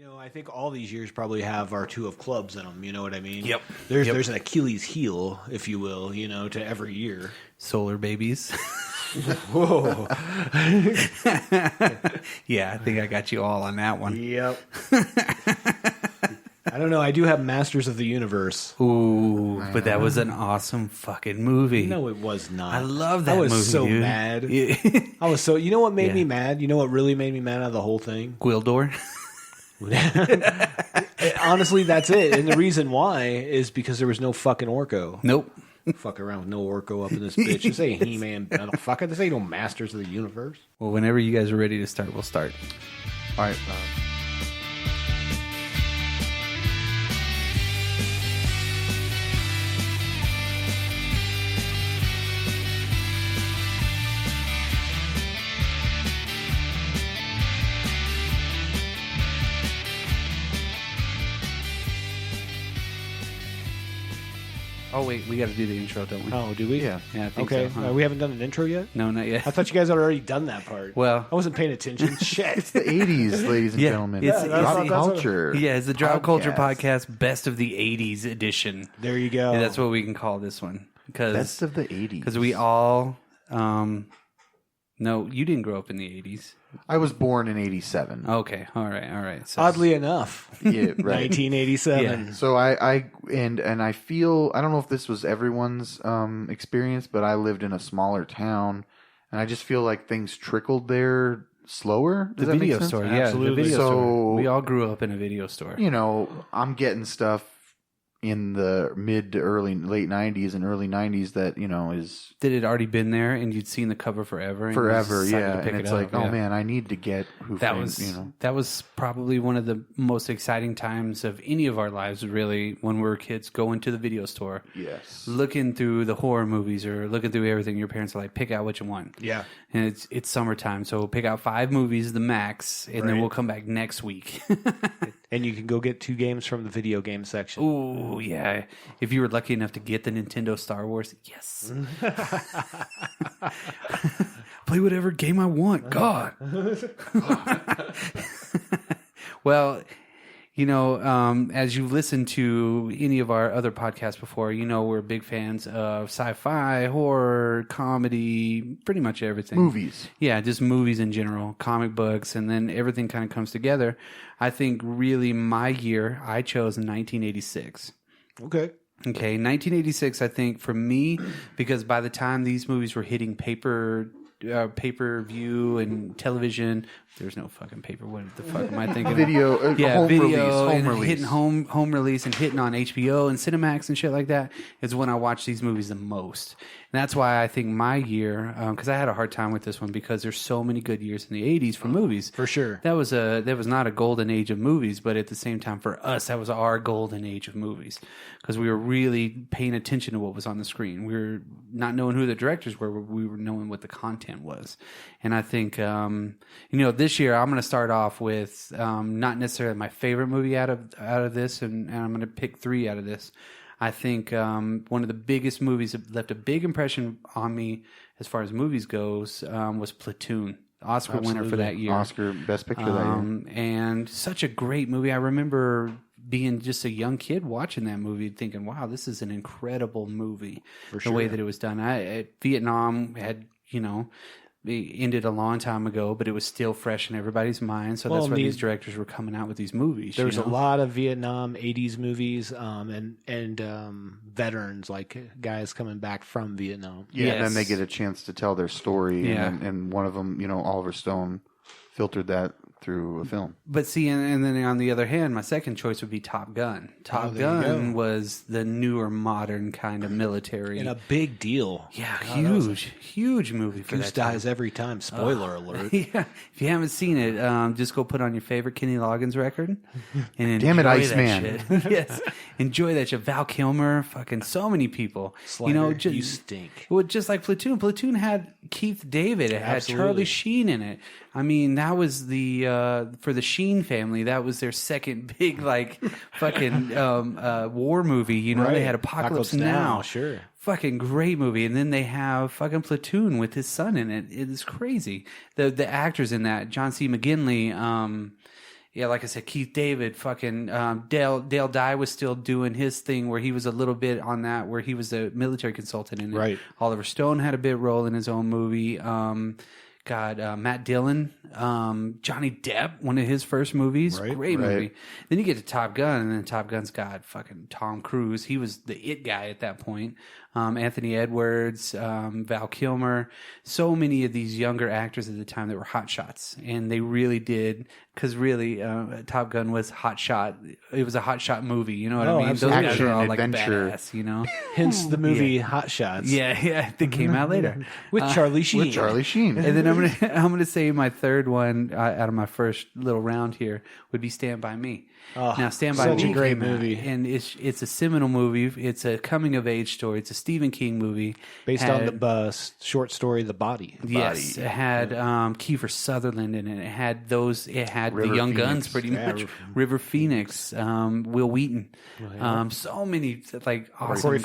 I think all these years probably have our two of clubs in them. You know what I mean? Yep. There's an Achilles heel, if you will, to every year. Solar babies. Whoa. Yeah, I think I got you all on that one. Yep. I don't know. I do have Masters of the Universe. Ooh, but that was an awesome fucking movie. No, it was not. I love that movie. I was so dude. mad. Yeah. I was so. You know what made me mad? You know what really made me mad out of the whole thing? Gwildor. Honestly, that's it. And the reason why is because there was no fucking Orko. Nope. Fuck around with no Orko up in this bitch. This ain't He-Man, motherfucker. This ain't no Masters of the Universe. Well, whenever you guys are ready to start, we'll start. All right. Oh, wait, we got to do the intro, don't we? Oh, do we? Yeah. Yeah, I think Okay. so. Huh? We haven't done an intro yet? No, not yet. I thought you guys had already done that part. Well, I wasn't paying attention. Shit. It's the 80s, ladies and gentlemen. It's Drop the culture. Yeah, it's the Drop Culture Podcast. Podcast, Best of the 80s edition. There you go. Yeah, that's what we can call this one. Best of the 80s. Because we all... no, you didn't grow up in the 80s. I was born in 87. Okay, all right. So, Oddly enough. Yeah, right. 1987. Yeah. So I feel, I don't know if this was everyone's experience, but I lived in a smaller town, and I just feel like things trickled there slower. Does The that video make sense? store, Absolutely. the video So- store. We all grew up in a video store. I'm getting stuff in the mid to late 90s and early 90s that, is That had already been there, and you'd seen the cover forever. And you forever. decided Yeah. to pick And it it's up, like, yeah. oh man, I need to get Who That Framed, was probably one of the most exciting times of any of our lives, really, when we were kids, going to the video store, Yes. looking through the horror movies or looking through everything. Your parents are like, pick out what you want. Yeah. And it's summertime, so pick out 5 movies, the max, and then Right. we'll come back next week. And you can go get 2 games from the video game section. Ooh, yeah. If you were lucky enough to get the Nintendo Star Wars, yes. Play whatever game I want. God. Well, as you've listened to any of our other podcasts before, we're big fans of sci-fi, horror, comedy, pretty much everything. Movies. Yeah, just movies in general, comic books, and then everything kind of comes together. I think really my year, I chose 1986. Okay. Okay, 1986, I think, for me, because by the time these movies were hitting pay-per-view and television, there's no fucking paper. What the fuck am I thinking? Video, home release. Hitting home release and hitting on HBO and Cinemax and shit like that is when I watch these movies the most. And that's why I think my year, because I had a hard time with this one because there's so many good years in the 80s for movies. For sure. That was not a golden age of movies, but at the same time for us, that was our golden age of movies because we were really paying attention to what was on the screen. We were not knowing who the directors were, we were knowing what the content was. And I think, this year I'm going to start off with not necessarily my favorite movie out of this, and I'm going to pick 3 out of this. I think one of the biggest movies that left a big impression on me as far as movies goes was Platoon. Oscar winner for that year. Oscar Best Picture that year. And such a great movie. I remember being just a young kid watching that movie thinking, wow, this is an incredible movie. For sure. The way that it was done. Vietnam had, it ended a long time ago, but it was still fresh in everybody's mind. So that's why these directors were coming out with these movies. There's a lot of Vietnam 80s movies and veterans, like guys coming back from Vietnam. Yeah, Yes. and then they get a chance to tell their story. Yeah. And one of them, Oliver Stone, filtered that through a film. But see, and then on the other hand, my second choice would be Top Gun. Top there you Gun go. was the newer, modern kind of military. And a big deal. Yeah, God, huge movie for Goose that time. dies every time. Spoiler alert. Yeah, if you haven't seen it, just go put on your favorite Kenny Loggins record and enjoy Damn it, that Iceman. shit. Yes, enjoy that shit. Val Kilmer, fucking so many people. Slugger, you stink. Well, just like Platoon. Platoon had Keith David. It had Absolutely. Charlie Sheen in it. I mean, that was the for the Sheen family. That was their second big fucking war movie. They Right. had Apocalypse Now. Sure. Fucking great movie, and then they have fucking Platoon with his son in it. It is crazy. The actors in that, John C. McGinley, Yeah, like I said, Keith David, fucking Dale Dye was still doing his thing where he was a little bit on that, where he was a military consultant in it. Right. Oliver Stone had a bit role in his own movie. Matt Dillon, Johnny Depp, one of his first movies, great movie. Then you get to Top Gun, and then Top Gun's got fucking Tom Cruise. He was the it guy at that point. Anthony Edwards, Val Kilmer, so many of these younger actors at the time that were hot shots, and they really did. Because really, Top Gun was hot shot. It was a hot shot movie. You know what I mean? Absolutely. Those guys are all like Adventure. badass. You know, Hence the movie Hot Shots. yeah, they came out later. With Charlie Sheen. With Charlie Sheen. And then I'm gonna say my third one out of my first little round here would be Stand By Me. Now, Stand By such Me a great came out, movie. and it's a seminal movie. It's a coming of age story. It's a Stephen King movie Based on the short story The Body. Yes, it had Kiefer Sutherland in it. It had River the Young Phoenix. Guns pretty much. River Phoenix, Will Wheaton, so many like awesome.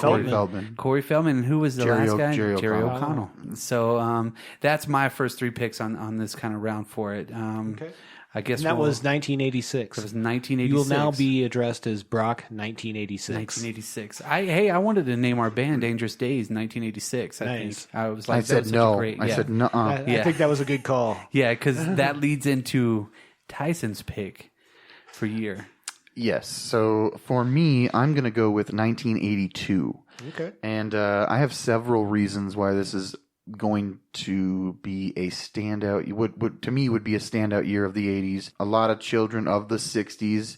Corey Feldman, and who was the last guy? Jerry O'Connell. So that's my first three picks on this kind of round for it. Okay. I guess And that was 1986. It was 1986. You will now be addressed as Brock 1986. 1986. I wanted to name our band Dangerous Days 1986. I Nice. think I was like, I said no. Great, I said no. I think that was a good call. yeah, because that leads into Tyson's pick for year. Yes. So for me, I'm going to go with 1982. Okay. And I have several reasons why this is going to be a standout. Would to me would be a standout year of the 80s. A lot of children of the 60s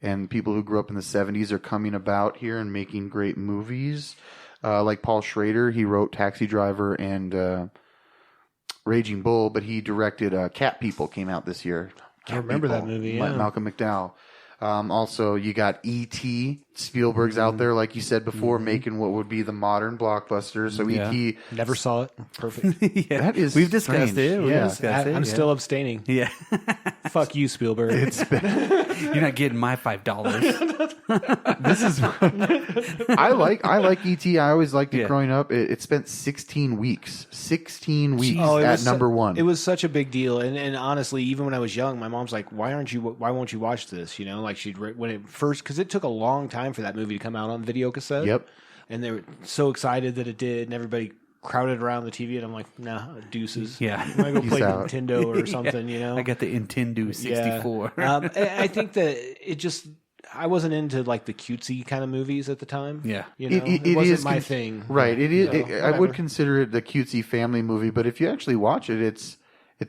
and people who grew up in the 70s are coming about here and making great movies. Like Paul Schrader, he wrote Taxi Driver and Raging Bull, but he directed Cat People came out this year. I remember that movie, yeah. Malcolm McDowell. Also, you got E.T. Spielberg's out there, like you said before, making what would be the modern blockbuster. So E.T. Never saw it. Perfect. Yeah. That is We've discussed it. We've Yeah. discussed it. I'm still abstaining. Yeah. Fuck you, Spielberg. You're not getting my $5. This is I like E.T. I always liked it growing up. It spent 16 weeks. 16 weeks at number one. It was such a big deal, and honestly, even when I was young, my mom's like, why won't you watch this? You know, like when it first, because it took a long time for that movie to come out on video cassette. Yep. And they were so excited that it did, and everybody crowded around the TV, and I'm like, nah, deuces. Yeah. I'm gonna go play out. Nintendo or something. You know, I got the Nintendo 64. Yeah. I think that it just. I wasn't into like the cutesy kind of movies at the time. Yeah. You know, It wasn't is my thing. Right. It is. I whatever. would consider it the cutesy family movie, but if you actually watch it, it's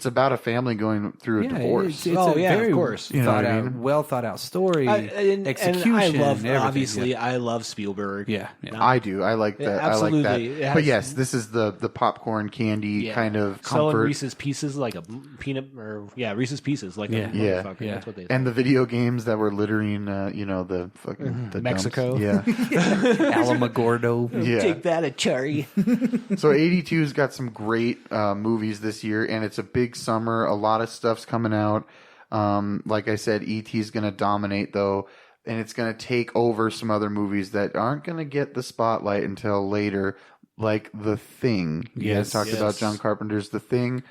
about a family going through a divorce. It's Oh, a yeah, of very course. You know what I out, mean? well thought out story, And execution. I love, everything. obviously, I love Spielberg. Yeah. I do. I like that. absolutely. I like It that. has- But yes, this is the popcorn candy kind of selling comfort. Reese's Pieces like a peanut, or Reese's Pieces like a Yeah. motherfucker. Yeah. That's what they. And the video games that were littering, the fucking the Mexico. dumps. Yeah, Alamogordo. yeah. Take that, Atari. So 82's got some great movies this year, and it's a big summer. A lot of stuff's coming out. Like I said, E.T.'s going to dominate, though, and it's going to take over some other movies that aren't going to get the spotlight until later, like The Thing. You guys talked about John Carpenter's The Thing.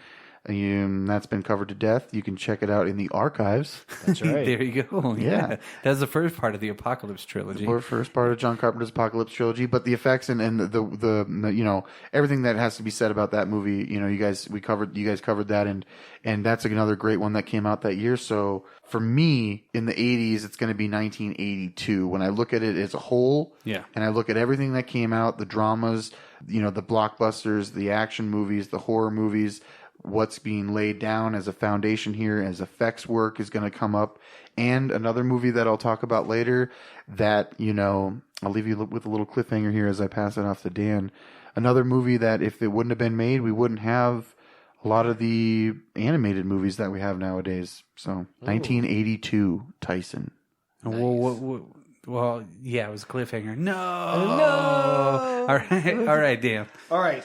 That's been covered to death. You can check it out in the archives. That's right. There you go. Yeah. That's the first part of the Apocalypse trilogy. Or first part of John Carpenter's Apocalypse trilogy, but the effects and the everything that has to be said about that movie, you guys covered that, and that's another great one that came out that year. So for me, in the 80s, it's going to be 1982. When I look at it as a whole, and I look at everything that came out, the dramas, the blockbusters, the action movies, the horror movies, what's being laid down as a foundation here, as effects work is going to come up. And another movie that I'll talk about later that, I'll leave you with a little cliffhanger here as I pass it off to Dan. Another movie that if it wouldn't have been made, we wouldn't have a lot of the animated movies that we have nowadays. So 1982, Tyson. Nice. Well, yeah, it was a cliffhanger. No. All right, Dan. All right.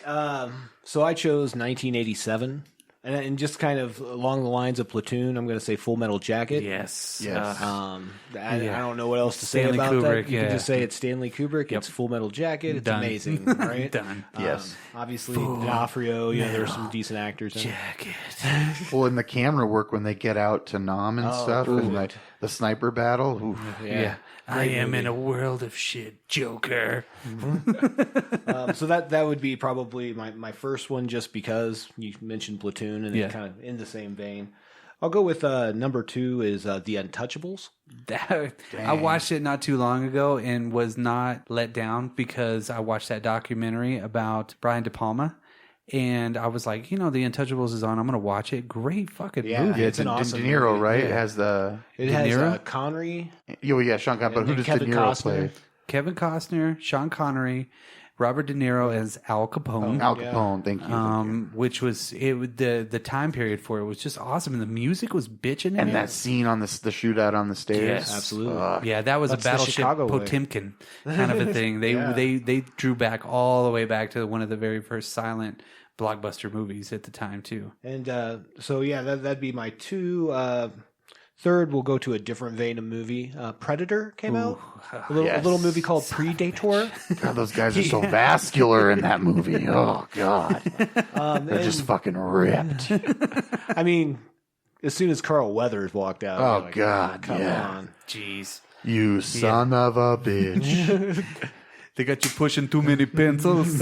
So I chose 1987 And just kind of along the lines of Platoon, I'm going to say Full Metal Jacket. Yes. I don't know what else to say Stanley about Kubrick, that. You can just say it's Stanley Kubrick. It's Full Metal Jacket. It's Done. amazing, right? Done. Yes. Obviously, D'Onofrio. There's some decent actors in it. Jacket. Well, in the camera work when they get out to Nam and stuff, and the sniper battle. Oof. Yeah. I am in a world of shit, Joker. So that would be probably my first one, just because you mentioned Platoon and it kind of in the same vein. I'll go with number 2 is The Untouchables. I watched it not too long ago and was not let down because I watched that documentary about Brian De Palma. And I was like, The Untouchables is on. I'm going to watch it. Great fucking movie. Yeah, it's an awesome De Niro, movie. right? Yeah. It has It has Connery. Sean Connery. But who does Kevin De Niro Costner. play? Kevin Costner, Sean Connery, Robert De Niro as Al Capone. Al Capone. Thank you. Which was the time period for it was just awesome, and the music was bitching. And that scene on the shootout on the stairs. Yes. Absolutely. Yeah, that was That's a the Battleship Chicago way. Potemkin kind of a thing. They drew back all the way back to one of the very first silent blockbuster movies at the time too. And that'd be my 2. Third, we'll go to a different vein of movie. Predator came out. A little movie called Predator. God, those guys are so vascular in that movie. Oh, God. They're just fucking ripped. I mean, as soon as Carl Weathers walked out. Oh, you're like, God. come on. Jeez. You son of a bitch. They got you pushing too many pencils.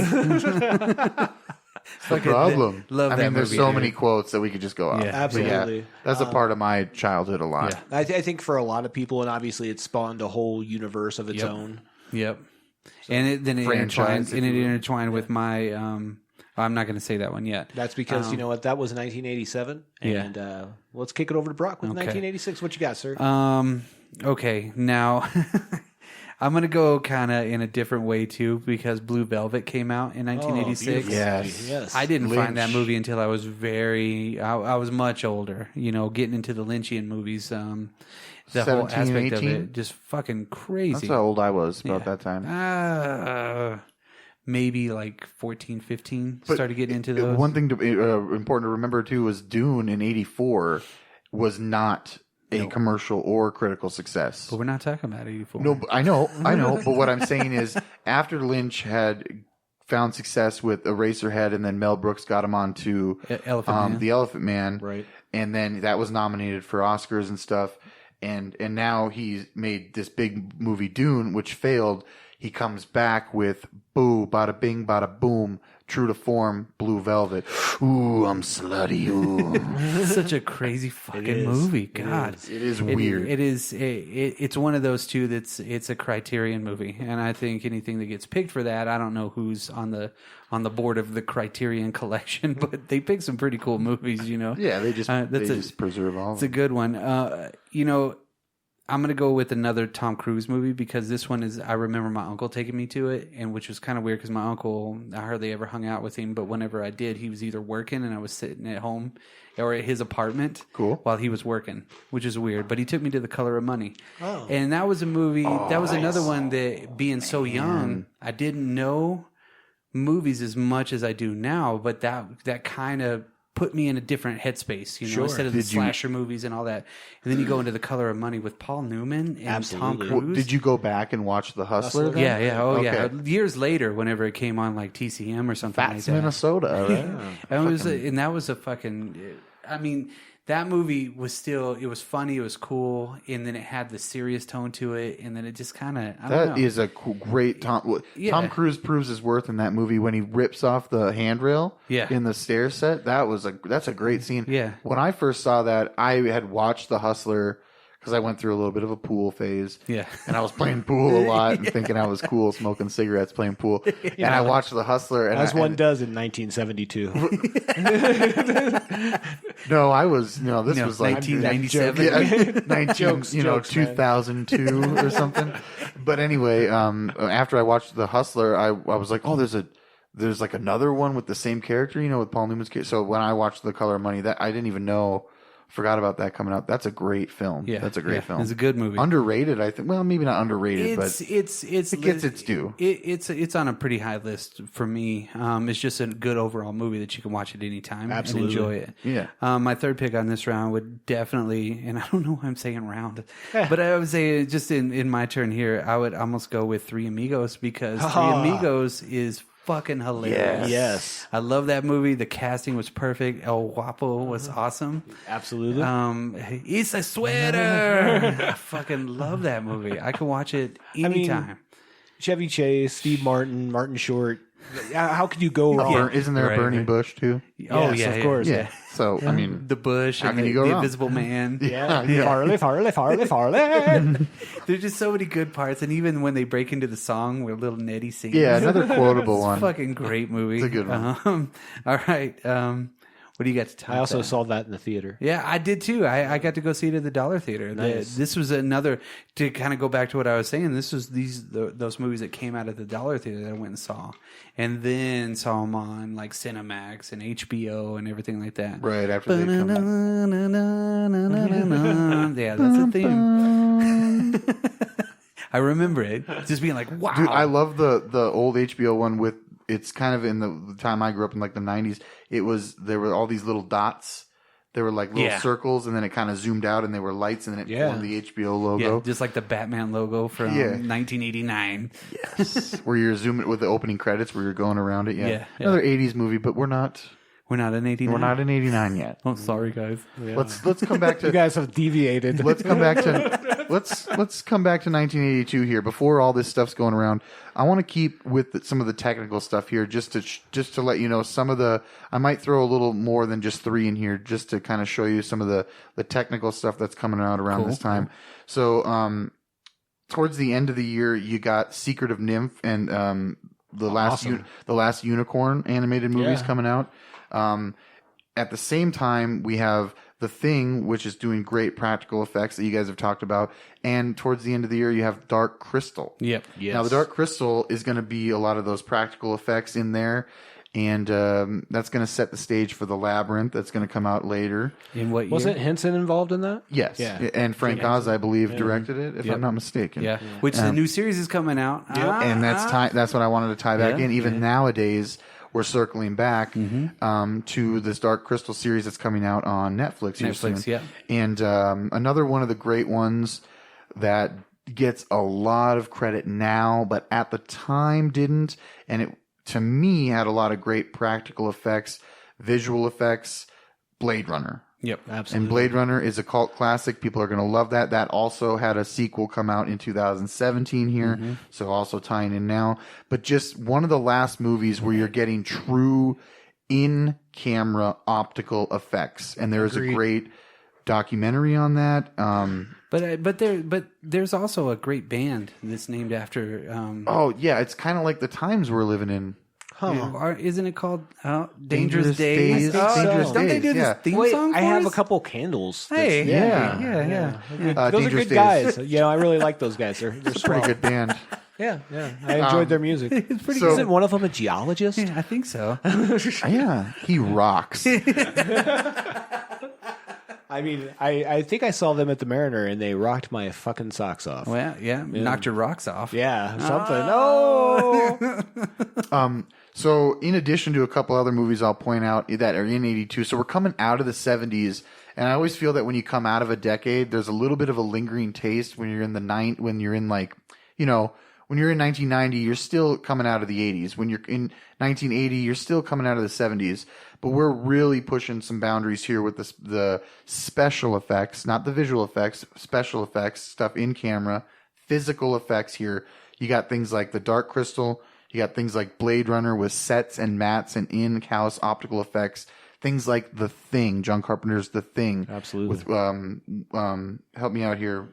The problem. Love that there's movie, so dude. many quotes that we could just go off. Yeah. Absolutely. That's a part of my childhood a lot. Yeah. I think for a lot of people, and obviously it spawned a whole universe of its own. Yep. And it franchise, intertwined with my I'm not going to say that one yet. That's because, you know what, that was 1987. And let's kick it over to Brock with 1986. What you got, sir? Okay, now I'm going to go kind of in a different way too, because Blue Velvet came out in 1986. Yes. I didn't Lynch. find that movie until I was I was much older, getting into the Lynchian movies. The whole 17, aspect 18? of it, just fucking crazy. That's how old I was about that time. Maybe like 14, 15, started getting into those. One thing important to remember too was Dune in '84 was not a commercial or critical success. But we're not talking about 84. No, I know. But what I'm saying is, after Lynch had found success with Eraserhead, and then Mel Brooks got him onto Elephant Man. The Elephant Man, Right. And then that was nominated for Oscars and stuff. And now he's made this big movie Dune, which failed. He comes back with boo, bada bing, bada boom, true to form, Blue Velvet. Ooh, I'm slutty. Ooh. Such a crazy fucking movie. God, It is weird. It is. It's one of those two it's a Criterion movie, and I think anything that gets picked for that, I don't know who's on the board of the Criterion collection, but they pick some pretty cool movies. Yeah, they just preserve all of It's a them. good one. I'm going to go with another Tom Cruise movie, because this one I remember my uncle taking me to it, and which was kind of weird because my uncle, I hardly ever hung out with him, but whenever I did, he was either working and I was sitting at home or at his apartment while he was working, which is weird. But he took me to The Color of Money. Oh. And that was a movie, that was another one that, being so young, I didn't know movies as much as I do now, but that kind of put me in a different headspace, instead of the slasher movies and all that. And then you go into The Color of Money with Paul Newman and Tom Cruise. Well, did you go back and watch The Hustler? then? Yeah. Oh, Okay. yeah. Years later, whenever it came on like TCM or something like That's that. Minnesota, right? And that was a fucking. I mean, that movie was still. It was funny. It was cool, and then it had the serious tone to it, and then it just kind of. That is a great Tom. Tom Cruise proves his worth in that movie when he rips off the handrail in the stair set. That's a great scene. Yeah. When I first saw that, I had watched The Hustler because I went through a little bit of a pool phase. Yeah. And I was playing pool a lot and thinking I was cool, smoking cigarettes, playing pool. And I watched The Hustler. And As one does in 1972. No, I was. No, this was like 1997. 2002 or something. But anyway, after I watched The Hustler, I was like, oh, there's like another one with the same character, with Paul Newman's character. So when I watched The Color of Money, that I didn't even know Forgot about that coming out. That's a great film. Yeah, that's a great film. It's a good movie. Underrated, I think. Well, maybe not underrated, but it gets its due. It's on a pretty high list for me. It's just a good overall movie that you can watch at any time and enjoy it. Yeah. My third pick on this round would definitely, and I don't know why I'm saying round, but I would say just in my turn here, I would almost go with Three Amigos because Three Amigos is fucking hilarious. Yes. I love that movie. The casting was perfect. El Guapo was awesome. Absolutely. It's a sweater. I fucking love that movie. I can watch it anytime. Chevy Chase, Steve Martin, Martin Short. How could you go wrong? Isn't there a burning bush too? Oh, yes, yeah, of course. Yeah. So, I mean, the bush how and can the you go wrong? Invisible Man. Yeah. Farley. There's just so many good parts. And even when they break into the song where little Nettie sings. yeah, another quotable It's a one. fucking great movie. It's a good one. All right. What do you got to talk I also about? saw that in the theater. Yeah, I did too. I got to go see it at the Dollar Theater. Nice. This was another, to kind of go back to what I was saying, this was those movies that came out at the Dollar Theater that I went and saw. And then saw them on like Cinemax and HBO and everything like that. Right after they come out. Yeah, that's the theme. I remember it. Just being like, wow. Dude, I love the old HBO one with, it's kind of in the time I grew up in like the 90s. There were all these little dots. They were like little circles, and then it kind of zoomed out, and they were lights, and then it formed the HBO logo. Yeah, just like the Batman logo from 1989. Yes. Where you're zooming with the opening credits, where you're going around it. Yeah. Another 80s movie, but we're not in 89. We're not in 89 yet. Oh, sorry, guys. Yeah. Let's come back to You guys have deviated. let's come back to 1982 here. Before all this stuff's going around, I want to keep with some of the technical stuff here, just to let you know some of the. I might throw a little more than just 3 in here, just to kind of show you some of the technical stuff that's coming out around this time. So, towards the end of the year, you got Secret of Nymph and the last Unicorn animated movies coming out. At the same time, we have The Thing, which is doing great practical effects that you guys have talked about. And towards the end of the year, you have Dark Crystal. Yep. Yes. Now, the Dark Crystal is going to be a lot of those practical effects in there. And that's going to set the stage for The Labyrinth that's going to come out later. In what year? Wasn't Henson involved in that? Yes. Yeah. And Frank Oz, I believe, directed it, if I'm not mistaken. Yeah. Which the new series is coming out. And that's what I wanted to tie back in. Even nowadays, we're circling back to this Dark Crystal series that's coming out on Netflix here soon. Yeah. And another one of the great ones that gets a lot of credit now, but at the time didn't. And it, to me, had a lot of great practical effects, visual effects, Blade Runner. Yep. Absolutely. And Blade Runner is a cult classic. People are going to love that. That also had a sequel come out in 2017 here. So also tying in now. But just one of the last movies where you're getting true in-camera optical effects. And there is a great documentary on that. But there's also a great band that's named after. Oh, yeah. It's kind of like the times we're living in. Isn't it called Dangerous Dangerous Days? Days, Don't they do this theme Wait, song for I have us? a couple candles. Hey, Yeah. Those are Dangerous good Days. guys. You know, I really like those guys. They're Pretty swell. good band. Yeah. I enjoyed their music. It's pretty So- Isn't one of them a geologist? Yeah, I think so. Yeah. He rocks. I mean, I think I saw them at the Mariner, and they rocked my fucking socks off. Well, yeah, knocked your rocks off. Yeah, something. Oh, So, in addition to a couple other movies I'll point out that are in 82, so we're coming out of the 70s, and I always feel that when you come out of a decade, there's a little bit of a lingering taste when you're in when you're in like, you know, when you're in 1990, you're still coming out of the 80s. When you're in 1980, you're still coming out of the 70s. But we're really pushing some boundaries here with the special effects, not the visual effects, special effects, stuff in camera, physical effects here. You got things like the Dark Crystal. You got things like Blade Runner with sets and mats and in-house optical effects. Things like The Thing, John Carpenter's The Thing. Absolutely. With help me out here,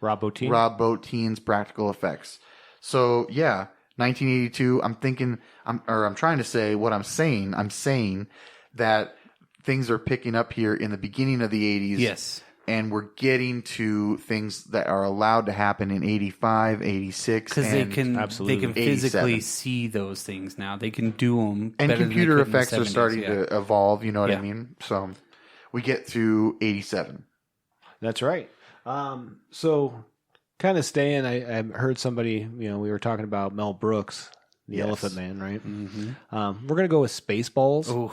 Rob Bottin. Rob Bottin's practical effects. So yeah, 1982. I'm trying to say what I'm saying. I'm saying that things are picking up here in the beginning of the 80s. Yes. And we're getting to things that are allowed to happen in 85, 86, Because they can absolutely. physically 87. see those things now. They can do them. And better computer than they could in the effects are 70s, starting to evolve. You know what I mean? So we get to 87. That's right. So kind of staying, I heard somebody, we were talking about Mel Brooks, the Elephant Man, right? Mm-hmm. We're going to go with Spaceballs. Oh,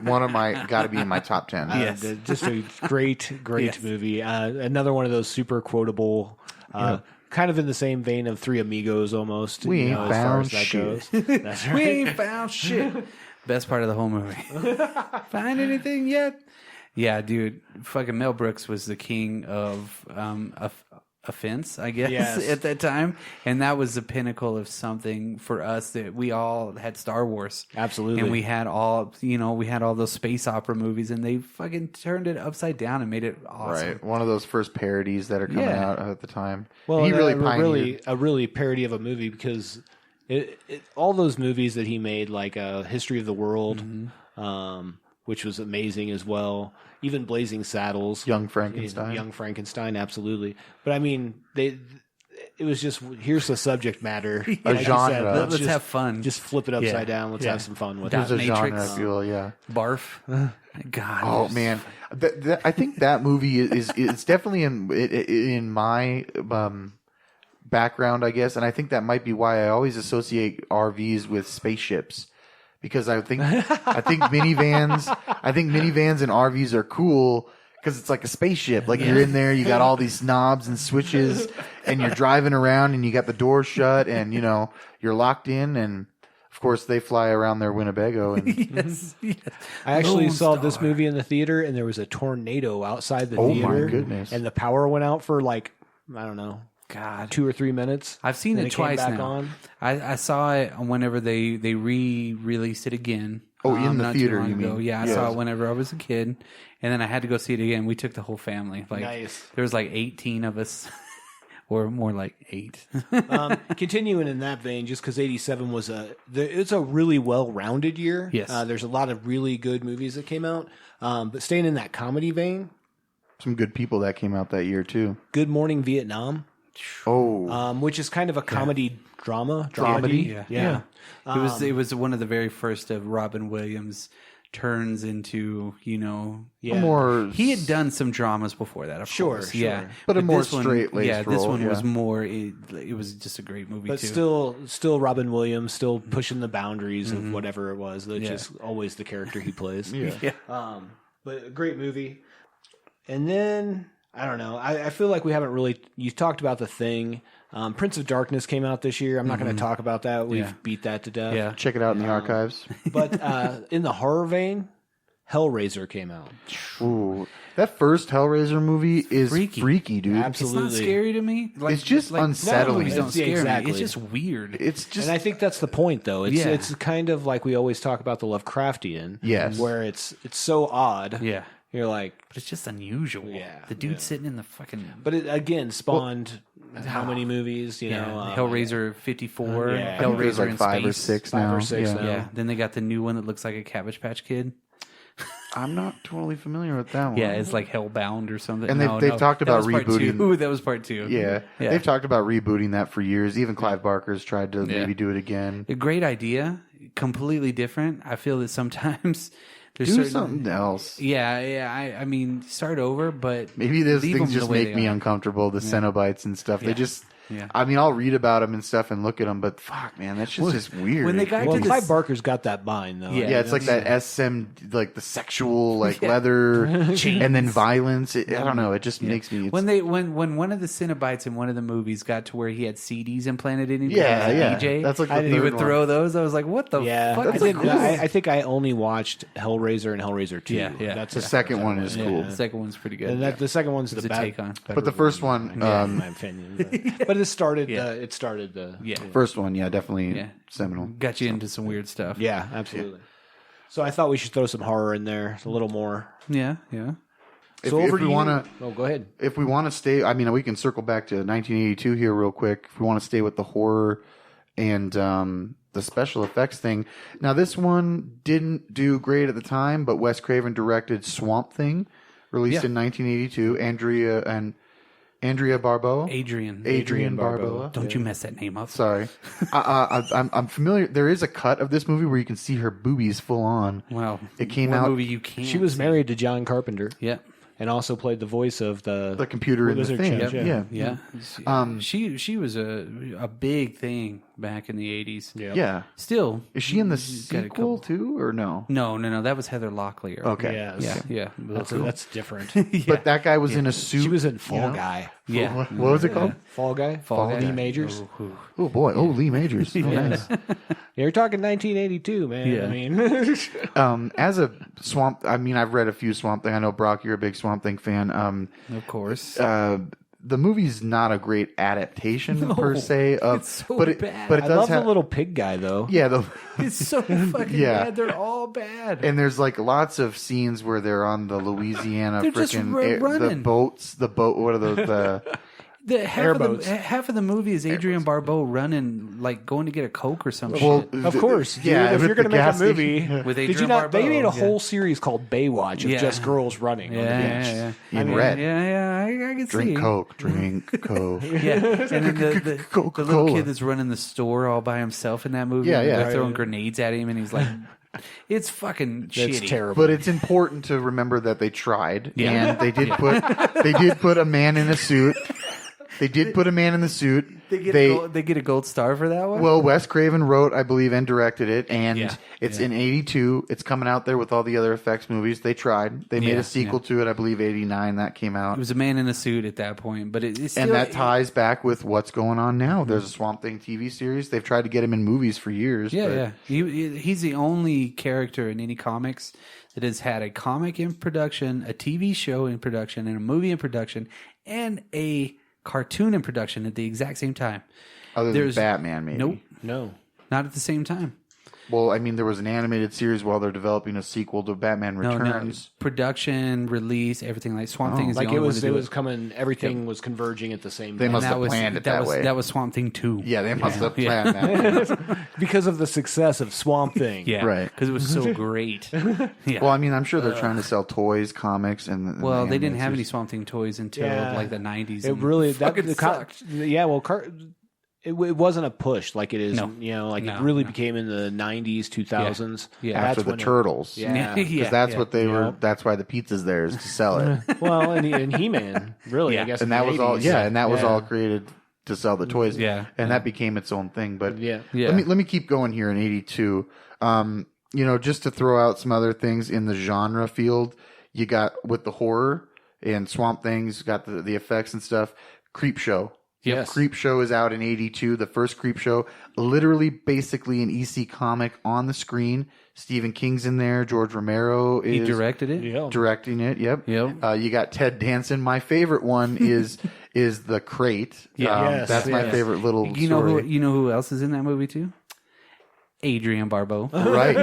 one of my, got to be in my top 10. Yes. Just a great movie. Another one of those super quotable, kind of in the same vein of Three Amigos almost. We ain't as found far as that shit. goes. That's right. We ain't found shit. Best part of the whole movie. Find anything yet? Yeah, dude. Fucking Mel Brooks was the king of offense, I guess, at that time. And that was the pinnacle of something for us that we all had Star Wars. Absolutely. And we had all those space opera movies, and they fucking turned it upside down and made it awesome. Right. One of those first parodies that are coming out at the time. Well, he really pioneered. a really parody of a movie because all those movies that he made, like History of the World, which was amazing as well. Even Blazing Saddles, Young Frankenstein, absolutely. But I mean, it was just here's the subject matter, a genre. Let's have fun. Just flip it upside down. Let's have some fun with it. There's a Matrix. genre, if you will, Barf. God. Oh man, I think that movie it's definitely in my background, I guess, and I think that might be why I always associate RVs with spaceships. Because I think minivans and RVs are cool because it's like a spaceship. Like you're in there, you got all these knobs and switches, and you're driving around, and you got the door shut, and you're locked in, and of course they fly around their Winnebago. And Yes. I actually saw this movie in the theater, and there was a tornado outside the theater. Oh my goodness! And the power went out for like I don't know. God, 2 or 3 minutes. I've seen it twice now. I saw it whenever they re-released it again. Oh, in the not too theater, long you ago. mean? Yeah, I saw it whenever I was a kid, and then I had to go see it again. We took the whole family. Like, nice. There was like 18 of us, or more like 8. Continuing in that vein, just because 87 was it's a really well-rounded year. Yes. There's a lot of really good movies that came out. But staying in that comedy vein, some good people that came out that year too. Good Morning Vietnam. Oh, which is kind of a comedy dramedy. Yeah. It was one of the very first of Robin Williams turns into more. He had done some dramas before that, of course. Yeah, but a more this one- straight-laced Yeah, this role, one yeah. was more. It was just a great movie, But too. still Robin Williams, still pushing the boundaries of whatever it was. That's just always the character he plays. Yeah. But a great movie. And then I don't know. I feel like we haven't really. You talked about The Thing. Prince of Darkness came out this year. I'm not going to talk about that. We've beat that to death. Yeah. Check it out in the archives. But in the horror vein, Hellraiser came out. Ooh, that first Hellraiser movie is freaky, dude. Absolutely. It's not scary to me. It's just unsettling. Movies don't scare Exactly. me. It's just weird. It's just, And I think that's the point, though. It's kind of like we always talk about the Lovecraftian. Yes. Where it's so odd. Yeah. You're like, But it's just unusual. Yeah, The dude sitting in the fucking... but it again spawned how many movies? You know, Hellraiser 54. yeah. I think there's Hellraiser like in 5 or space. 6 5 now. or 6 now. Yeah. Then they got the new one that looks like a Cabbage Patch Kid. I'm not totally familiar with that one. Yeah, it's like Hellbound or something. And they've talked about that was part rebooting. 2. Ooh, that was part 2. Yeah. They've talked about rebooting that for years. Even Clive Barker's tried to maybe do it again. A great idea, completely different. I feel that sometimes there's Do certain, something else. Yeah. I mean, start over, but Maybe those leave things them the just way make they me are. uncomfortable. The Cenobites and stuff. They just. Yeah. I mean, I'll read about them and stuff and look at them, but fuck, man, that's just weird. when they got Well, to Clive this, Barker's got that bind, though. Yeah. it's like that SM, like the sexual, like leather, and then violence. I don't know. It just makes me. when one of the Cenobites in one of the movies got to where he had CDs implanted in him, Yeah, as a yeah. DJ, That's like the and he third would one. throw those. I was like, what the Yeah, fuck? I, That's didn't, cool. I think I only watched Hellraiser and Hellraiser 2. Yeah. That's the second one is cool. The second one's pretty good. And the second one's It's the a bad, take on. But the first one, in my opinion. But it started. It started the. first one, definitely seminal. Got you into some weird stuff. Yeah, absolutely. So I thought we should throw some horror in there, a little more. Yeah. If, So over if to we you. want to, Oh, go ahead. if we want to stay, I mean, we can circle back to 1982 here real quick. If we want to stay with the horror and the special effects thing. Now, this one didn't do great at the time, but Wes Craven directed Swamp Thing, released in 1982. Andrea Barbeau. Adrian Barbeau. Don't you mess that name up. Sorry. I'm familiar. There is a cut of this movie where you can see her boobies full on. Wow. It came What out. movie you can't She was see? married to John Carpenter. Yeah. And also played the voice of the computer in the Wizard thing. Chimp, Yeah. She was a big thing back in the 80s. Yeah. Still, Is she in the got a sequel couple. too, or no? No. That was Heather Locklear. Okay. Yeah. Yeah. That's different. But that guy was in a suit. She was in Fall you know? Guy. Yeah. What was it called? Fall Guy? Guy. Lee Majors. Oh boy. Oh, Lee Majors. Oh, nice. You're talking 1982, man. Yeah. I mean, As a Swamp, I mean, I've read a few Swamp Thing. I know Brock, you're a big Swamp Thing fan. Of course. The movie's not a great adaptation per se. it's so but it, bad. But it I does love have the little pig guy, though. yeah. It's so fucking Yeah. bad. They're all bad. And there's like lots of scenes where they're on the Louisiana They're just freaking running. the boats. The boat. What are those? The half Airboats. of the movie is Adrian Barbeau running, like going to get a Coke or some Well, shit. Of course. yeah. Dude, if with you're going to the make a gas movie, station. With did you Adrian not? They Barbeau, made a yeah. whole series called Baywatch of Yeah. just girls running on the beach. in red. I can Drink see. Coke. Drink Coke. Yeah, and then the little Coca-Cola. kid that's running the store all by himself in that movie. Yeah, yeah. They're throwing grenades at him, and he's like, "It's fucking That's shitty." terrible. But it's important to remember that they tried, Yeah. and they did put a man in a suit. They did put a man in the suit. They get a gold star for that one. Well, Wes Craven wrote, I believe, and directed it, and Yeah. it's in '82. It's coming out there with all the other effects movies. They tried. They made Yeah, a sequel to it, I believe, '89. That came out, it was a man in a suit at that point, but it's still, and that ties back with what's going on now. There's a Swamp Thing TV series. They've tried to get him in movies for years. Yeah, but yeah. He's the only character in any comics that has had a comic in production, a TV show in production, and a movie in production, and a cartoon in production at the exact same time. Other There's- than Batman, maybe. Nope, no. not at the same time. Well, I mean, there was an animated series while they're developing a sequel to Batman No, Returns. production, release, everything. Like Swamp Thing is Like the it only was, one to do was coming. Everything was converging at the same They time must And have planned it that way. That was Swamp Thing 2. Yeah, they must have planned that. because of the success of Swamp Thing. Yeah, Right. because it was so great. Yeah. Well, I mean, I'm sure they're trying to sell toys, comics, and Well, they didn't have any animated Swamp Thing toys until Yeah. like the 90s. It and really fucking sucked. yeah. Well, it wasn't a push like it is. No. You know, like No, it really no. became in the 90s, 2000s. Yeah. That's after the when it- Turtles. Yeah. Because that's what they were. Yeah. That's why the pizza's there is to sell it, Well, and He-Man, really, Yeah. I guess. and in that the was all. 80s. Yeah, and that was Yeah. all created to sell the toys. Yeah. and that became its own thing. But Yeah. Yeah. let me keep going here in '82. You know, just to throw out some other things in the genre field, you got with the horror and Swamp Things, got the effects and stuff. Creep Show. Yes. Creep Show is out in '82. The first Creep Show, literally, basically an EC comic on the screen. Stephen King's in there. George Romero is He directed it. Yeah. directing it. Yep. Yep. You got Ted Danson. My favorite one is the Crate. Yeah. Yes, that's my yes. favorite little You know story. who? You know who else is in that movie too? Adrian Barbeau. Right.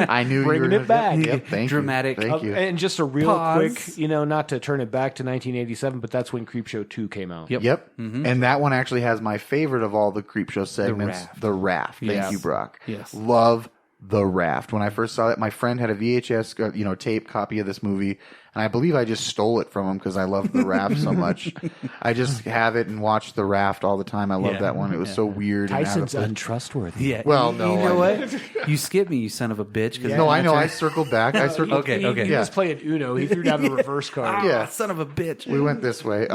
I knew Bringing you were it back. Yep. Thank Dramatic. You. Thank you. And just a real Pause. quick, not to turn it back to 1987, but that's when Creep Show 2 came out. Yep. Yep. And that one actually has my favorite of all the Creep Show segments, Raft. The Raft. Thank Yes. you, Brock. Yes. Love The Raft. When I first saw it, my friend had a VHS, tape copy of this movie, and I believe I just stole it from him because I love The Raft so much. I just have it and watch The Raft all the time. I love Yeah. that one. It was so weird. and out Tyson's of- untrustworthy. Yeah. Well, you no, know I- what? You skipped me, you son of a bitch. No, I know. I circled back. Okay, okay. He was playing Uno. He threw down the reverse card. Yeah. Son of a bitch. We went this way.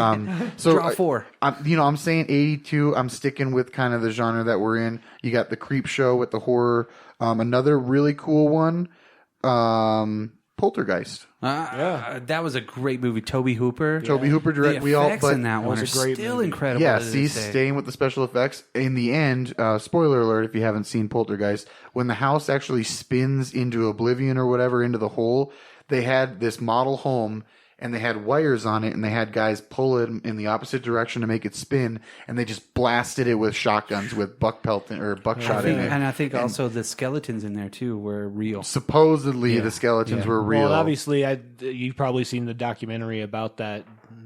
So Draw 4. I'm saying 82. I'm sticking with kind of the genre that we're in. You got the Creep Show with the horror. Another really cool one, Poltergeist. That was a great movie. Toby Hooper. Toby Hooper direct. The We all, effects but in that one are was a great still movie. incredible. yeah, to see, this day. staying with the special effects. In the end, spoiler alert if you haven't seen Poltergeist, when the house actually spins into oblivion or whatever, into the hole, they had this model home and they had wires on it and they had guys pull it in the opposite direction to make it spin, and they just blasted it with shotguns with buckshot in it. And I think also the skeletons in there too were real. Supposedly the skeletons were real. Well, obviously, you've probably seen the documentary about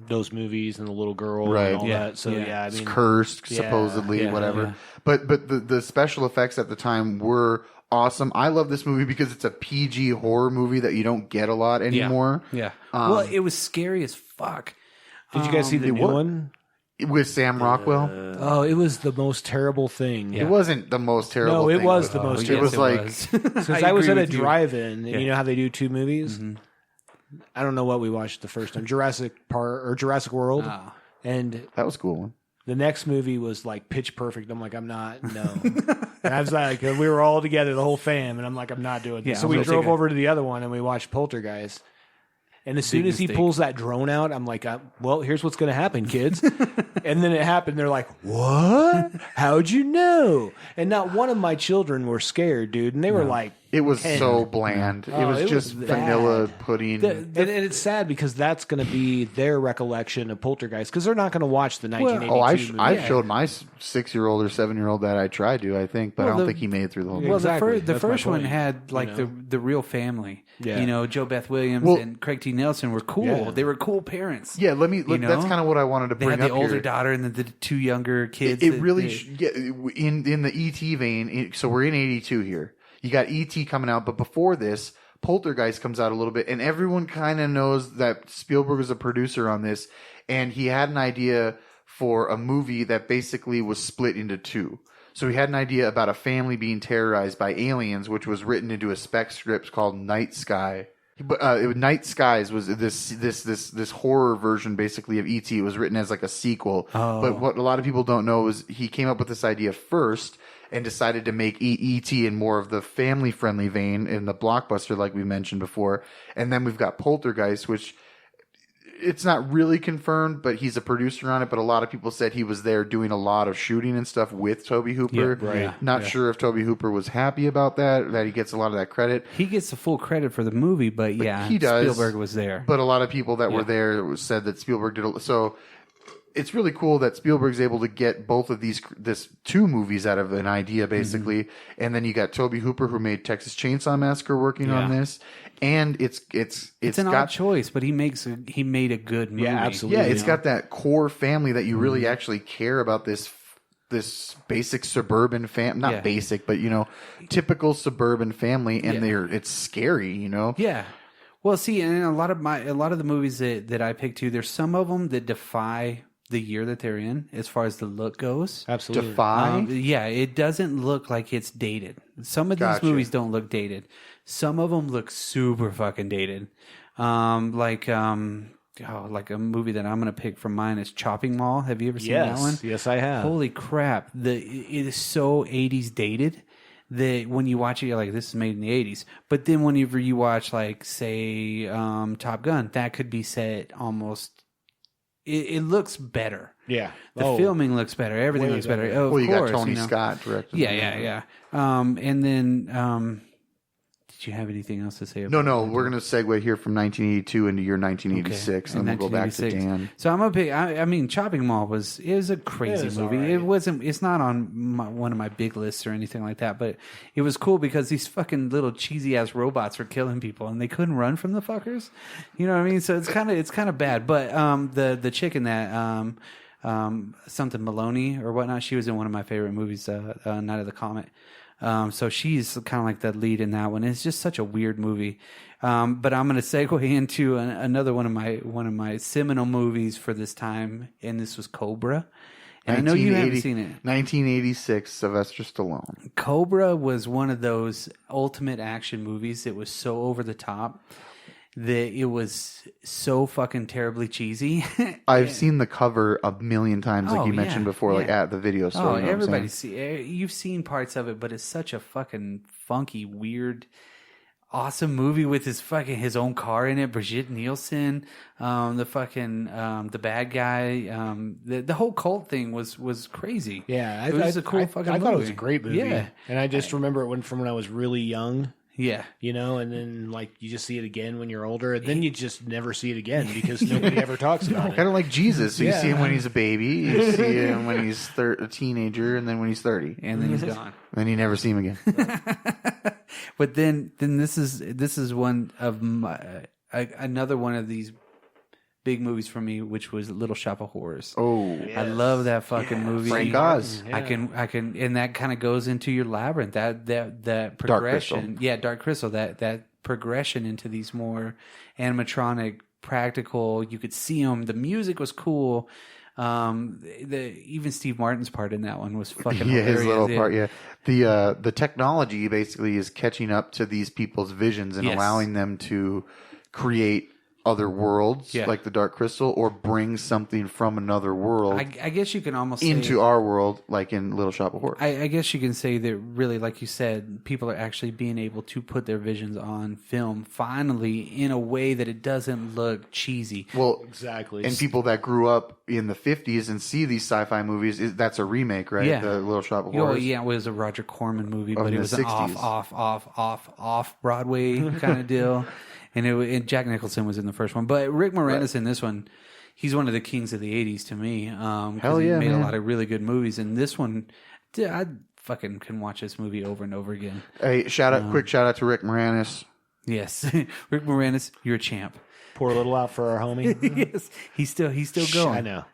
those movies and the little girl Right. and all Yeah. that. So, Yeah. I mean, Cursed, Yeah. supposedly, Yeah. whatever. Yeah. But the special effects at the time were awesome. I love this movie because it's a PG horror movie that you don't get a lot anymore. Yeah. Well, it was scary as fuck. Did you guys see the new one? With Sam Rockwell? Oh, it was the most terrible thing. It wasn't the most terrible No, thing. it was the most terrible. It was like... Because I was at a drive-in, and you know how they do 2 movies? Mm-hmm. I don't know what we watched the first time. Jurassic World. Oh. And that was a cool one. The next movie was like Pitch Perfect. I'm like, I'm not, no. And I was like, we were all together, the whole fam, and I'm like, I'm not doing this. So we drove over to the other one, and we watched Poltergeist. And as soon as he pulls that drone out, I'm like, well, here's what's going to happen, kids. And then it happened. They're like, what? How'd you know? And not one of my children were scared, dude. And they were like, it was 10. So bland. It was just vanilla pudding. And it's sad because that's going to be their recollection of Poltergeist because they're not going to watch the 1982 movie. I showed my 6-year-old or 7-year-old that I tried to, I think, but I don't think he made it through the whole movie. Well, exactly. the first one had like the real family. Yeah. You know, Joe Beth Williams and Craig T. Nelson were cool. Yeah. They were cool parents. Yeah, that's kind of what I wanted to bring up. They had the older daughter and the 2 younger kids. It really in the E.T. vein. So we're in 82 here. You got E.T. coming out, but before this, Poltergeist comes out a little bit, and everyone kind of knows that Spielberg was a producer on this, and he had an idea for a movie that basically was split into 2. So he had an idea about a family being terrorized by aliens, which was written into a spec script called Night Sky. But Night Skies was this horror version basically of E.T. It was written as like a sequel. Oh. But what a lot of people don't know is he came up with this idea first and decided to make E.T. in more of the family-friendly vein in the blockbuster like we mentioned before. And then we've got Poltergeist, which it's not really confirmed, but he's a producer on it. But a lot of people said he was there doing a lot of shooting and stuff with Tobe Hooper. Yeah, right. Not sure if Tobe Hooper was happy about that he gets a lot of that credit. He gets the full credit for the movie, but yeah, he does. Spielberg was there. But a lot of people that were there said that Spielberg did so. It's really cool that Spielberg's able to get both of this 2 movies out of an idea, basically, and then you got Tobe Hooper who made Texas Chainsaw Massacre working on this, and it's an odd choice, but he made a good movie. Yeah, absolutely. Yeah, it's got that core family that you really actually care about this basic suburban not basic, but typical suburban family, and it's scary, Yeah. Well, see, and a lot of the movies that I picked too, there's some of them that defy the year that they're in as far as the look goes. Absolutely. Defy? It doesn't look like it's dated. Some of these movies don't look dated. Some of them look super fucking dated. Like a movie that I'm going to pick from mine is Chopping Mall. Have you ever seen that one? Yes, I have. Holy crap. It is so 80s dated that when you watch it, you're like, this is made in the 80s. But then whenever you watch, like, say, Top Gun, that could be set almost... It looks better. Yeah. The filming looks better. Everything looks better. Oh, well, you got Tony Scott directing. Yeah. And then... did you have anything else to say about No, we're going to segue here from 1982 into your 1986, and then we'll go back to Dan. So I'm going to pick, I mean, Chopping Mall is a crazy movie. Right. It's not on one of my big lists or anything like that, but it was cool because these fucking little cheesy ass robots were killing people and they couldn't run from the fuckers. You know what I mean? So it's kind of bad. But the chick in that, something Maloney or whatnot, she was in one of my favorite movies, Night of the Comet. So she's kind of like the lead in that one. It's just such a weird movie. But I'm going to segue into another one of my seminal movies for this time, and this was Cobra. And I know you haven't seen it. 1986, Sylvester Stallone. Cobra was one of those ultimate action movies. It was so over the top that it was so fucking terribly cheesy. I've seen the cover a million times, like you mentioned before, like at the video store. You've seen parts of it, but it's such a fucking funky, weird, awesome movie with his own car in it. Brigitte Nielsen, the bad guy, the whole cult thing was crazy. Yeah, it was a cool fucking movie. I thought it was a great movie. Yeah, and I just remember it from when I was really young. Yeah. And then like you just see it again when you're older, and then you just never see it again because nobody ever talks about it. Kind of like Jesus. So you see him when he's a baby, you see him when he's a teenager, and then when he's 30. And then he's gone. Then you never see him again. But then this is one of another one of these big movies for me, which was Little Shop of Horrors. Oh, yes. I love that fucking movie. Frank Oz. Yeah. I can, and that kind of goes into your Labyrinth. That progression, Dark Crystal. That progression into these more animatronic practical. You could see them. The music was cool. Even Steve Martin's part in that one was fucking hilarious. His little part. Yeah, the technology basically is catching up to these people's visions and allowing them to create other worlds, like the Dark Crystal, or bring something from another world. I guess you can almost into say, our world, like in Little Shop of Horrors. I guess you can say that really, like you said, people are actually being able to put their visions on film finally in a way that it doesn't look cheesy. Well, exactly. And people that grew up in the 50s and see these sci-fi movies, that's a remake, right? Yeah. The Little Shop of Horrors. Yeah, it was a Roger Corman movie, but it was an 60s. off Broadway kind of deal. And Jack Nicholson was in the first one. But Rick Moranis in this one, he's one of the kings of the 80s to me. Hell yeah, he made man. a lot of really good movies. And this one, dude, I fucking can watch this movie over and over again. Hey, quick shout out to Rick Moranis. Yes. Rick Moranis, you're a champ. Pour a little out for our homie. Yes. He's still going. I know.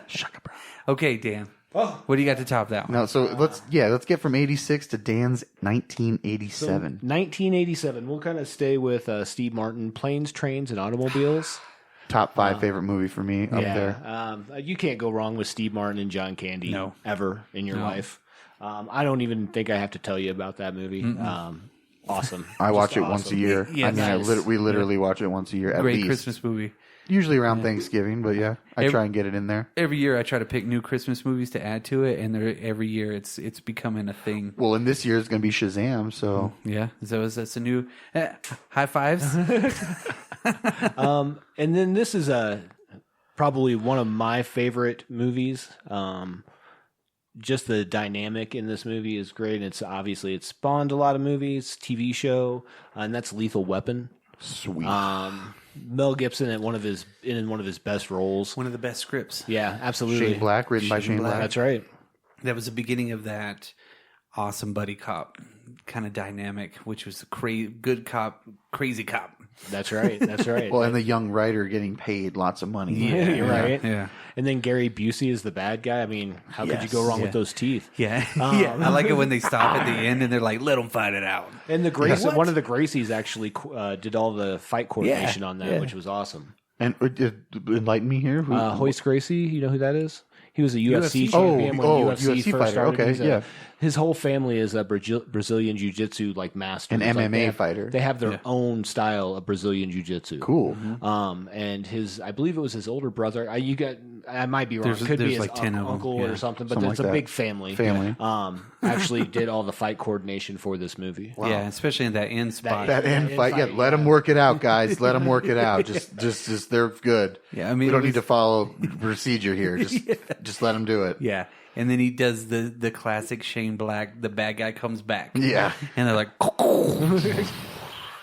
Shaka, bro. Okay, Dan. Oh. What do you got to top that one? No, so let's get from 86 to Dan's 1987. 1987. We'll kind of stay with Steve Martin, Planes, Trains, and Automobiles. Top 5 favorite movie for me up there. You can't go wrong with Steve Martin and John Candy ever in your life. I don't even think I have to tell you about that movie. Awesome. I watch it once a year. Yes. I mean, we literally watch it once a year at Great least. Christmas movie. Usually around Thanksgiving, but I try and get it in there. Every year I try to pick new Christmas movies to add to it, and every year it's becoming a thing. Well, and this year is going to be Shazam, so... Yeah, so that's a new... high fives. And then this is probably one of my favorite movies. Just the dynamic in this movie is great. It's spawned a lot of movies, TV show, and that's Lethal Weapon. Sweet. Mel Gibson in one of his best roles. One of the best scripts. Yeah, absolutely. Shane Black, written by Shane Black. That's right. That was the beginning of that awesome buddy cop kind of dynamic, which was good cop, crazy cop. That's right. That's right. Well, and the young writer getting paid lots of money. Yeah, you're right. Yeah. And then Gary Busey is the bad guy. I mean, how could you go wrong with those teeth? Yeah. Yeah. I like it when they stop at the end and they're like, let them fight it out. And the one of the Gracies actually did all the fight coordination on that, which was awesome. And enlighten me here. Hoist Gracie, you know who that is? He was a UFC champion when UFC first fighter. started. Okay, His whole family is a Brazilian Jiu-Jitsu master. An MMA fighter. They have their own style of Brazilian Jiu-Jitsu. Cool. And I believe it was his older brother. I might be wrong. Could be his like 10 uncle or something, but it's a big family. Actually did all the fight coordination for this movie. Wow. Yeah, especially in that end spot. That end fight. Yeah, let them work it out, guys. Let them work it out. Just they're good. Yeah, I mean, we don't need to follow procedure here. Just let them do it. Yeah. And then he does the classic Shane Black, the bad guy comes back. Yeah. And they're like...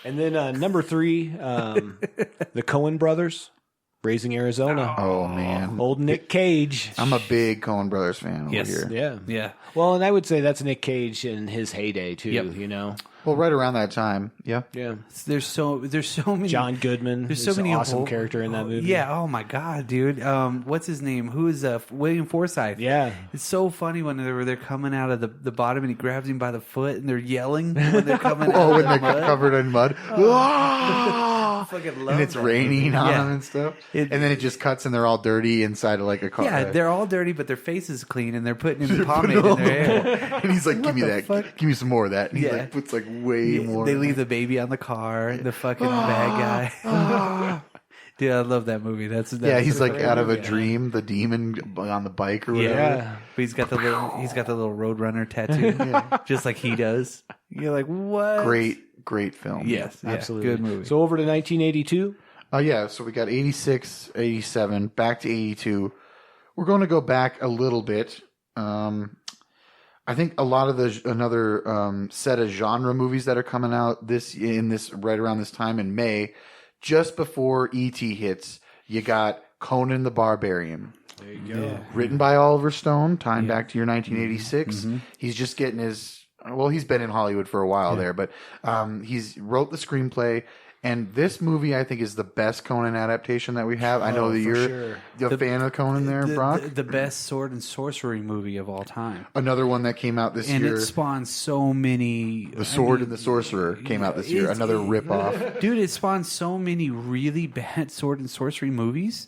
And then number 3, the Coen brothers, Raising Arizona. Oh, man. Old Nick Cage. I'm a big Coen Brothers fan over here. Yeah. Yeah. Well, and I would say that's Nick Cage in his heyday, too, you know? Well, right around that time. Yeah. Yeah. There's so many... John Goodman. There's so many awesome character in that movie. Yeah. Oh, my God, dude. What's his name? Who is William Forsythe? Yeah. It's so funny when they're coming out of the bottom and he grabs him by the foot and they're yelling when they're coming out when they're covered in mud. I fucking love and it's that raining movie. on them and stuff. And then it just cuts and they're all dirty inside of like a car. Yeah, they're all dirty, but their face is clean and they're putting in pomade in their hair. And he's like, give me that. Fuck? Give me some more of that. And he like puts like way more. They leave the baby on the car, the fucking bad guy. Dude, I love that movie. That's he's like out of a dream, the demon on the bike or whatever. Yeah. But he's got the little Roadrunner tattoo, just like he does. You're like, what? Great film. Yes, absolutely. Good movie. So over to 1982. So we got 86, 87, back to 82. We're going to go back a little bit. I think a lot of another set of genre movies that are coming out right around this time in May, just before E.T. hits, you got Conan the Barbarian. There you go. Yeah. Written by Oliver Stone, tying back to your 1986. Mm-hmm. He's just getting he's been in Hollywood for a while there, but he's wrote the screenplay, And this movie, I think, is the best Conan adaptation that we have. I know that you're a fan of Conan there, Brock. The best sword and sorcery movie of all time. Another one that came out this year. And it spawned so many... The Sword and the Sorcerer came out this year. Another ripoff. Dude, it spawned so many really bad sword and sorcery movies.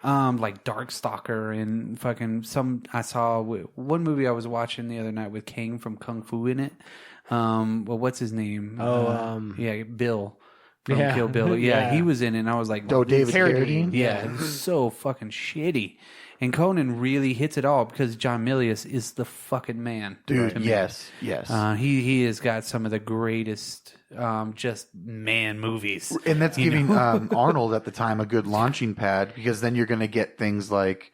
Like Darkstalker and fucking I saw one movie I was watching the other night with Kang from Kung Fu in it. Well, what's his name? Bill. From Kill Bill. Yeah, he was in it, and I was like... Oh, David Carradine? Yeah, it was so fucking shitty. And Conan really hits it all because John Milius is the fucking man. Dude, yes. He has got some of the greatest just man movies. And that's giving Arnold at the time a good launching pad, because then you're going to get things like...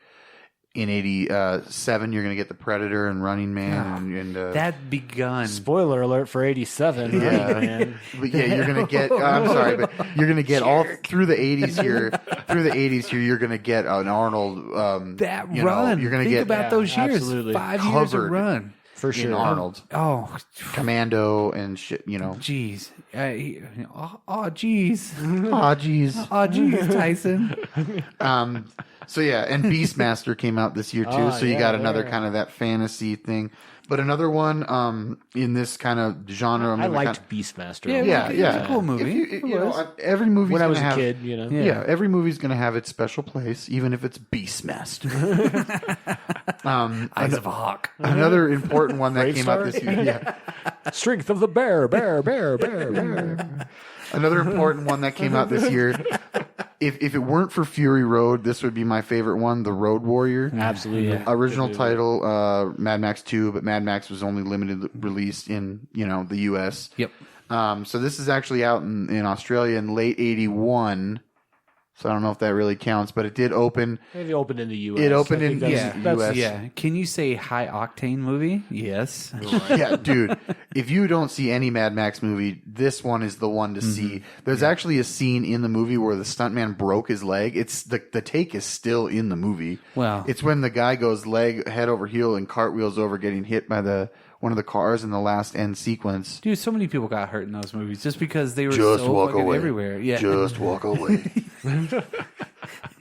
In 87, you're going to get The Predator and Running Man. And that begun. Spoiler alert for 87. Yeah, man. But yeah, you're going to get... I'm sorry, but you're going to get all through the 80s here. Through the 80s here, you're going to get an Arnold... that run. You're going to Think get about those years. Absolutely. 5 years of run. For sure. Arnold. Oh. Commando and shit, Jeez. Jeez. Jeez, Tyson. So yeah, and Beastmaster came out this year too. So you got another kind of that fantasy thing. But another one in this kind of genre. I liked Beastmaster. Yeah. It's a cool movie. Every movie when I was a kid, Yeah, every movie's going to have its special place, even if it's Beastmaster. Eyes of a Hawk. Another important one that came out this year. Yeah. Strength of the bear. Another important one that came out this year. If it weren't for Fury Road, this would be my favorite one, The Road Warrior. Absolutely. Yeah. Original title, Mad Max 2, but Mad Max was only limited released in, the U.S. Yep. So this is actually out in Australia in late 81. So I don't know if that really counts, but it did open. It opened in the U.S. It opened in the U.S. Yeah. Can you say high octane movie? Yes. Yeah, dude. If you don't see any Mad Max movie, this one is the one to see. There's actually a scene in the movie where the stuntman broke his leg. It's the take is still in the movie. Wow. It's when the guy goes head over heel and cartwheels over, getting hit by one of the cars in the last end sequence. Dude, so many people got hurt in those movies just because they were Just so walk fucking away. everywhere. Yeah. Just walk away.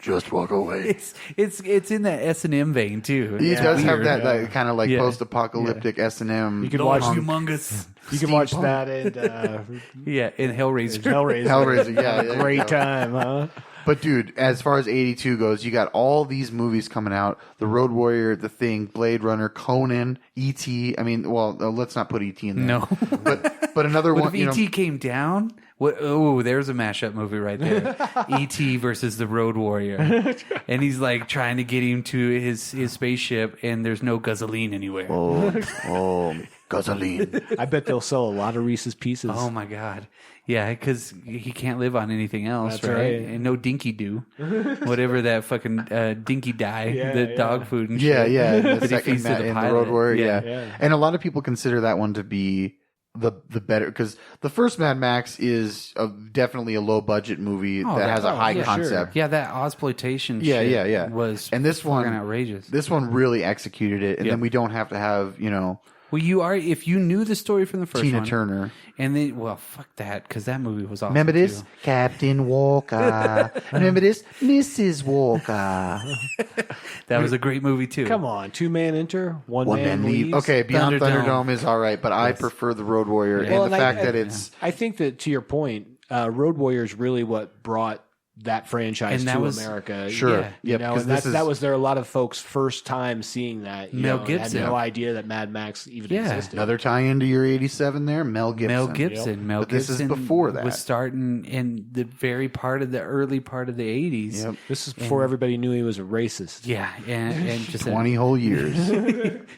Just walk away. It's in that S&M vein too. He It's does have weird. that kind of like post-apocalyptic S&M. You can watch humongous. You can watch that and in Hellraiser. Hellraiser, yeah. Great time, huh? But dude, as far as 82 goes, you got all these movies coming out: The Road Warrior, The Thing, Blade Runner, Conan, E.T. I mean, well, let's not put E.T. in there. No. but another What one. if E.T. came down? Oh, there's a mashup movie right there. E.T. versus the Road Warrior, and he's like trying to get him to his spaceship, and there's no gasoline anywhere. Oh, gasoline. I bet they'll sell a lot of Reese's Pieces. Oh my god. Yeah, because he can't live on anything else, That's right? right. And no dinky do, whatever that fucking dinky dye, dog food and shit. Yeah. In That the he second feeds to the in the pilot. Road Warrior, Yeah. And a lot of people consider that one to be the better, because the first Mad Max is definitely a low budget movie that has a high concept. Yeah, that Ozploitation Yeah, shit yeah. was And this one, fucking outrageous. This one really executed it, and then we don't have to have Well, if you knew the story from the first Tina one, Turner. and then fuck that, because that movie was awesome. Remember this, too. Captain Walker. Remember this, Mrs. Walker. That was a great movie too. Come on, 2-man enter, one man lead. leads. Okay, Beyond Thunderdome. Thunderdome is all right, but I prefer the Road Warrior, Yeah. and the fact that it's I think that, to your point, Road Warrior is really what brought that franchise And that to was- America. Sure. Yeah. You Yep, know, 'cause and this is- that was a lot of folks' first time seeing that. You Mel know, Gibson. had no idea that Mad Max even Yeah. existed. another tie into your 87 there, Mel Gibson. Mel Gibson. Mel But this is Gibson before that. was starting in the early part of the 80s. Yep. This is before everybody knew he was a racist. Yeah, and just 20 whole years.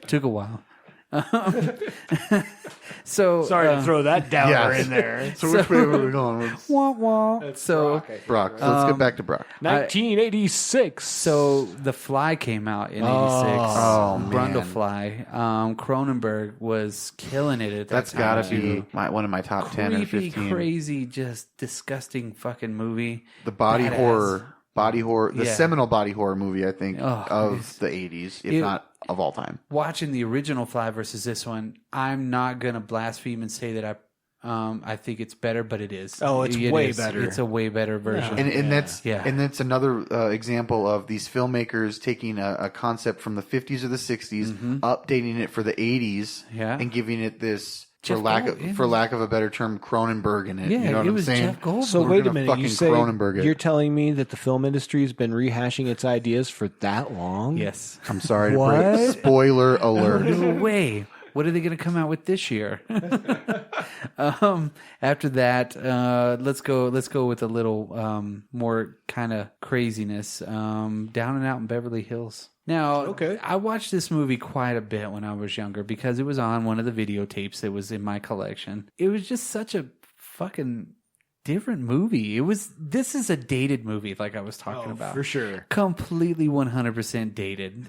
took a while. So Sorry to throw that downer yes. in there. So which way were we going? wah, wah. So Brock. So let's get back to Brock. 1986. So The Fly came out in '86. Oh, man. Brundlefly. Cronenberg was killing it at that That's time. got to be one of my top 10 or Creepy, 15. crazy, just disgusting fucking movie. The body Badass. horror, the Yeah. seminal body horror movie, I think, Oh, of the 80s, if not of all time. Watching the original Fly versus this one, I'm not gonna blaspheme and say that I I think it's better, but it is. Oh, it's way better. It's a way better version. And that's another example of these filmmakers taking a concept from the 50s or the 60s, updating it for the 80s, and giving it this, for lack of a better term, Cronenberg in it. Yeah, you know what it I'm was saying? Jeff Goldblum. So wait a minute, you say Cronenberg you're telling me that the film industry has been rehashing its ideas for that long? Yes. I'm sorry. What? Spoiler alert. No way. What are they going to come out with this year? After that, let's go with a little more kind of craziness. Down and Out in Beverly Hills. Now, okay. I watched this movie quite a bit when I was younger because it was on one of the videotapes that was in my collection. It was just such a fucking different movie. This is a dated movie, like I was talking about. For sure. Completely 100% dated.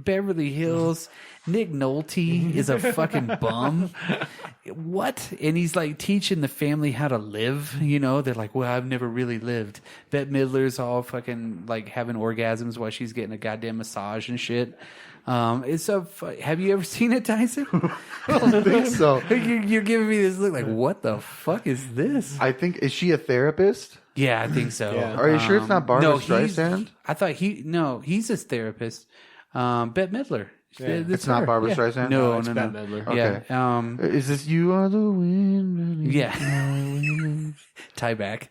Beverly Hills, Nick Nolte is a fucking bum. What? And he's like teaching the family how to live. You know, they're like, well, I've never really lived. Bette Midler's all fucking like having orgasms while she's getting a goddamn massage and shit. Have you ever seen it, Tyson? I don't think so. You're giving me this look like, what the fuck is this? I think, is she a therapist? Yeah, I think so. Yeah. Are you sure it's not Barbara no, Streisand? I thought he's a therapist. Bette Midler. Yeah. It's not Barbara Streisand? No, it's no. Bette Midler. Okay. Yeah. Is this You Are the Wind? Yeah. Tie back.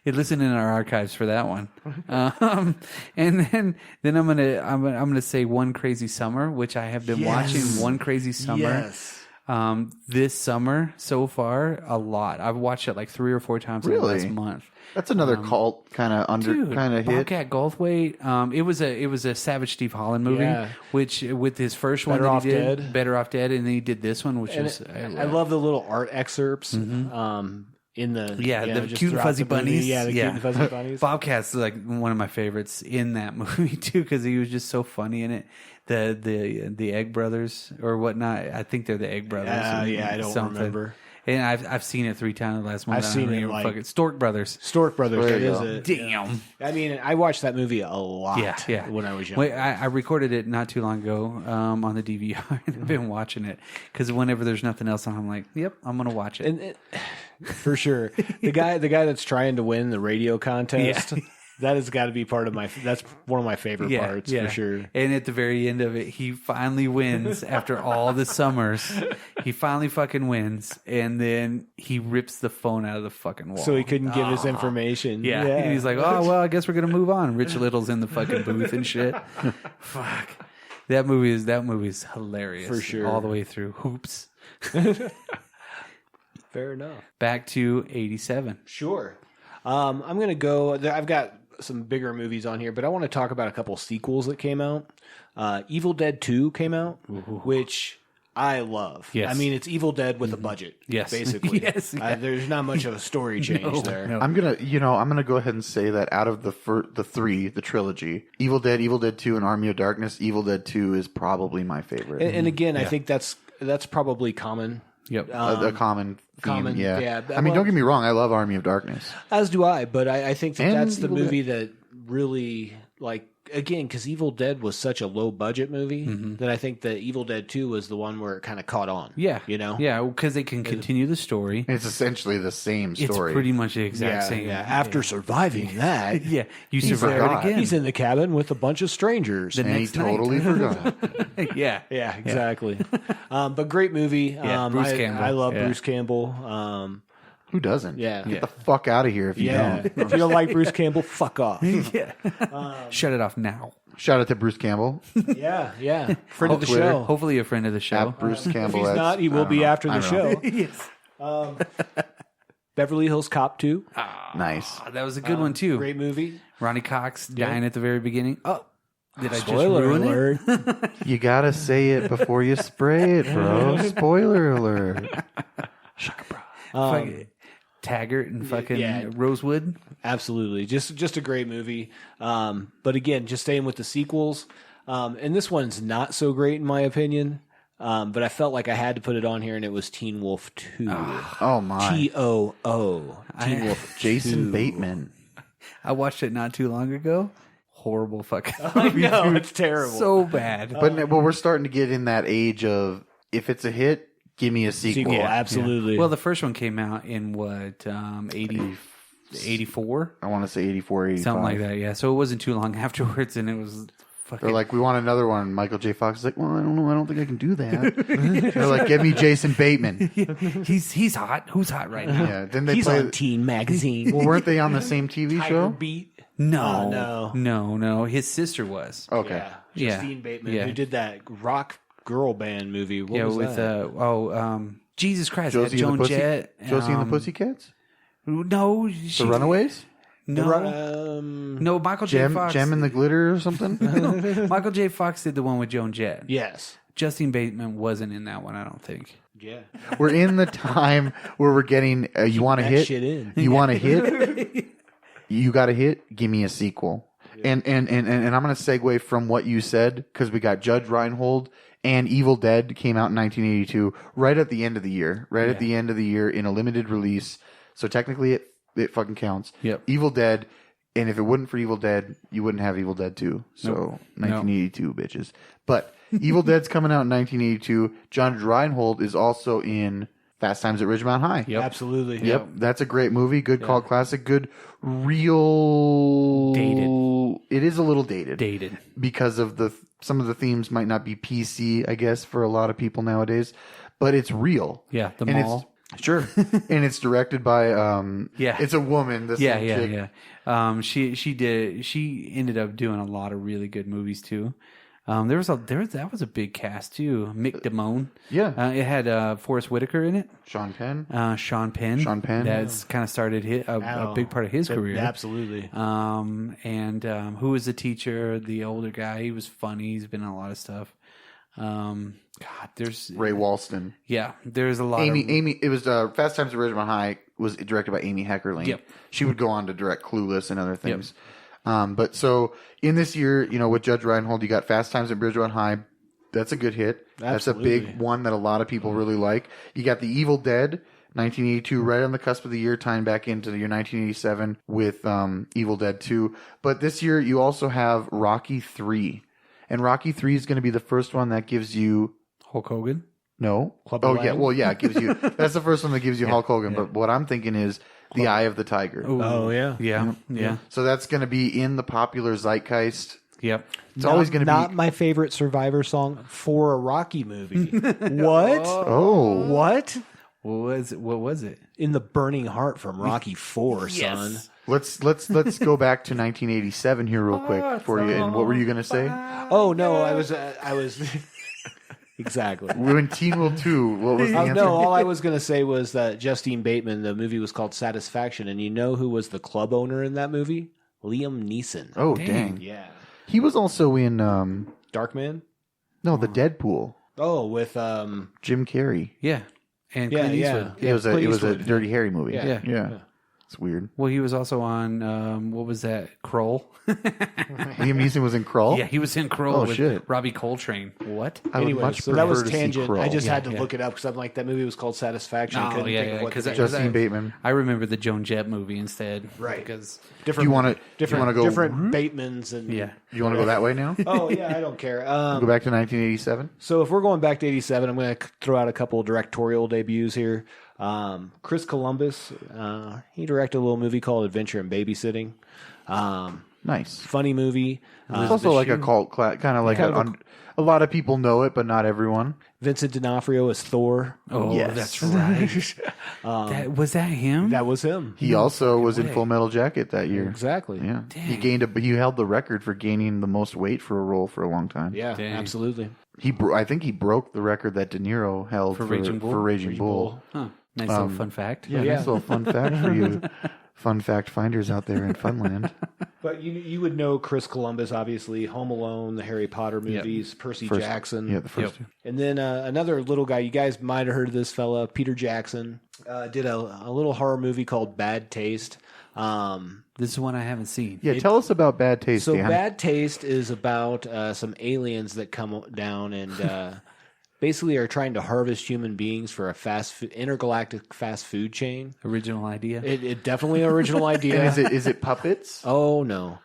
You listen in our archives for that one. And then I'm gonna say One Crazy Summer, which I have been watching One Crazy Summer. Yes. This summer so far a lot. I've watched it like 3 or 4 times in the last month. That's another cult kind of hit. Bobcat Goldthwait. It was a Savage Steve Holland movie, which with his first one Better that Off he did, Dead. Better Off Dead, and then he did this one, which is I love the little art excerpts. In the the just cute and throughout fuzzy the movie. bunnies. Yeah, the cute and fuzzy bunnies. Bobcat's like one of my favorites in that movie too because he was just so funny in it. The Egg Brothers or whatnot. I think they're the Egg Brothers. I don't remember. And I've seen it 3 times the last month. I've seen it like Stork Brothers. Stork Brothers. That is it. Damn. I mean, I watched that movie a lot. Yeah. When I was young. Wait, I recorded it not too long ago on the DVR, and I've been watching it because whenever there's nothing else on, I'm like, "Yep, I'm gonna watch it." And for sure, the guy that's trying to win the radio contest. Yeah. That has got to be part of that's one of my favorite parts for sure. And at the very end of it, he finally wins after all the summers. He finally fucking wins, and then he rips the phone out of the fucking wall. So he couldn't give his information. Yeah. And he's like, "Oh well, I guess we're gonna move on." Rich Little's in the fucking booth and shit. Fuck. That movie is hilarious for sure, all the way through. Hoops. Fair enough. Back to 87. Sure. I'm gonna go. I've got some bigger movies on here, but I want to talk about a couple sequels that came out. Evil Dead 2 came out, which I love. Yes. I mean, it's Evil Dead with a budget. Yes. Basically. Yes. There's not much of a story change there. No. I'm gonna go ahead and say that out of the trilogy, Evil Dead 2, and Army of Darkness, Evil Dead 2 is probably my favorite. And again, I think that's probably common. Yep. A common theme, yeah. I mean, well, don't get me wrong, I love Army of Darkness. As do I, but I think that's the Evil movie that really, like, again, because Evil Dead was such a low budget movie that I think that Evil Dead 2 was the one where it kind of caught on. Yeah. You know? Yeah, because they can continue the story. It's essentially the same story. It's pretty much the exact same. Yeah. After surviving that, Yeah. You He survived forgot. it again. he's in the cabin with a bunch of strangers. And he totally forgot. Yeah. Yeah, exactly. But great movie. Yeah, Bruce Campbell. I love Yeah. Bruce Campbell. Who doesn't? Yeah. Get the fuck out of here if you don't. If you don't like Bruce Campbell, fuck off. Shut it off now. Shout out to Bruce Campbell. Yeah. Friend of the Twitter. show. Hopefully a friend of the show. At Bruce If Campbell. he's that's- not, he I will don't be know. after I the don't know. show. Beverly Hills Cop 2. Nice. That was a good one too. Great movie. Ronnie Cox dying at the very beginning. Oh, did I just Spoiler ruin alert. it? You gotta say it before you spray it, bro. Spoiler alert. Fucking Taggart and fucking Rosewood. Absolutely. Just a great movie. But again, just staying with the sequels. And this one's not so great in my opinion. But I felt like I had to put it on here, and it was Teen Wolf 2. Oh my. T-O-O. Teen Wolf Jason 2. Bateman. I watched it not too long ago. Horrible fucking I know, it's terrible. So bad. But we're starting to get in that age of if it's a hit, give me a sequel. Absolutely. Well, the first one came out in what 84? I want to say 84, 85. Something like that. Yeah. So it wasn't too long afterwards, and it was. They're like, we want another one. Michael J. Fox is like, well, I don't know. I don't think I can do that. They're like, give me Jason Bateman. He's hot. Who's hot right now? Yeah. Didn't they He's play? on Teen Magazine. Well, weren't they on the same TV Tiger show? Beat. No. His sister was. Okay. Yeah. Justine Bateman, Yeah. who did that rock girl band movie. What was with that? Jesus Christ, Josie Joan and the Jett. Josie and the Pussycats? No, The Runaways? No, Michael J. Fox. Gem and the Glitter or something? Michael J. Fox did the one with Joan Jett. Yes. Justine Bateman wasn't in that one, I don't think. Yeah. We're in the time where we're getting, you want to hit? Shit in. You want to hit? You got to hit? Give me a sequel. Yeah. And I'm going to segue from what you said, because we got Judge Reinhold and Evil Dead came out in 1982, right at the end of the year. At the end of the year in a limited release. So technically it fucking counts. Yep. Evil Dead, and if it wasn't for Evil Dead, you wouldn't have Evil Dead 2. So 1982, bitches. But Evil Dead's coming out in 1982. Judge Reinhold is also in Fast Times at Ridgemont High. Yep. Absolutely. Yep. That's a great movie. Good cult classic. Good real. Dated. It is a little dated. Dated. Because of some of the themes might not be PC, I guess, for a lot of people nowadays. But it's real. Yeah, the And mall. Sure. And it's directed by it's a woman. This chick. She ended up doing a lot of really good movies too. That was a big cast too. Mick Damone. Yeah. It had Forrest Whitaker in it. Sean Penn. Sean Penn. That's kind of started a big part of his career. Absolutely. Who was the teacher? The older guy. He was funny. He's been in a lot of stuff. There's Ray Walston. Yeah, there's a lot. Amy. It was Fast Times at Ridgemont High was directed by Amy Heckerling. Yep. She would go on to direct Clueless and other things. But so in this year, with Judge Reinhold, you got Fast Times at Ridgemont High. That's a good hit. Absolutely. That's a big one that a lot of people really like. You got The Evil Dead, 1982, right on the cusp of the year, tying back into the year 1987 with Evil Dead 2. But this year, you also have Rocky 3. And Rocky 3 is going to be the first one that gives you Hulk Hogan. No. It gives you. That's the first one that gives you Hulk Hogan. But what I'm thinking is The Eye of the Tiger. Ooh. Oh yeah. Yeah. So that's going to be in the popular zeitgeist. Yep. It's always going to be not my favorite Survivor song for a Rocky movie. What? Oh. What? What was it? In the Burning Heart from Rocky 4, son. Let's go back to 1987 here real quick for you. And what were you going to say? Oh no, I was exactly. When Teen Wolf 2, what was the answer? No, all I was going to say was that Justine Bateman, the movie was called Satisfaction, and you know who was the club owner in that movie? Liam Neeson. Oh, dang. Yeah. He was also in Darkman? the Deadpool. Oh, with Jim Carrey. Yeah. And Clint Eastwood. It was a Eastwood. Dirty Harry movie. Yeah. It's weird. Well, he was also on what was that? Kroll. Liam Neeson was in Krull? Yeah, he was in Kroll with shit. Robbie Coltrane. What? I would anyway, much so that was prefer to see tangent. Krull. I just had to Yeah. look it up because I'm like, that movie was called Satisfaction. I Oh, couldn't think of what because the Justine Bateman. I remember the Joan Jett movie instead. Right. Because different. You wanna go- different Batemans and You want to go that way now? Oh yeah, I don't care. Go back to 1987? So if we're going back to 87, I'm going to throw out a couple directorial debuts here. Chris Columbus, he directed a little movie called Adventure in Babysitting. Nice. Funny movie. It's also like a cult kind of like a lot of people know it, but not everyone. Vincent D'Onofrio as Thor. oh, Yes. that's right. Was that him? That was him. He also was in Full Metal Jacket that year. Exactly. Yeah. He held the record for gaining the most weight for a role for a long time. Yeah, Dang. absolutely. I think he broke the record that De Niro held for Raging Bull? For Raging Bull. Huh. Nice little fun fact. Yeah, nice little fun fact for you fun fact finders out there in Funland. But you would know Chris Columbus, obviously, Home Alone, the Harry Potter movies, Percy Jackson. Yeah, the first two. And then another little guy, you guys might have heard of this fella, Peter Jackson, did a little horror movie called Bad Taste. This is one I haven't seen. Yeah, tell us about Bad Taste, So Dan. Bad Taste is about some aliens that come down and basically are trying to harvest human beings for a intergalactic fast food chain. Original idea. It definitely an original idea. And is it puppets? Oh no,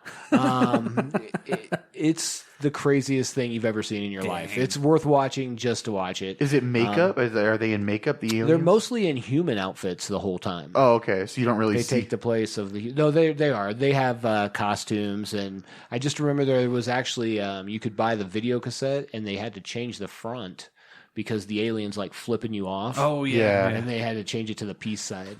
it's the craziest thing you've ever seen in your life. It's worth watching just to watch it. Is it makeup? Are they in makeup? The aliens? They're mostly in human outfits the whole time. Oh, okay. So you don't really They see. take the place of the. No, they are. They have costumes, and I just remember there was actually you could buy the video cassette, and they had to change the front because the aliens like flipping you off. Oh Yeah. And they had to change it to the peace side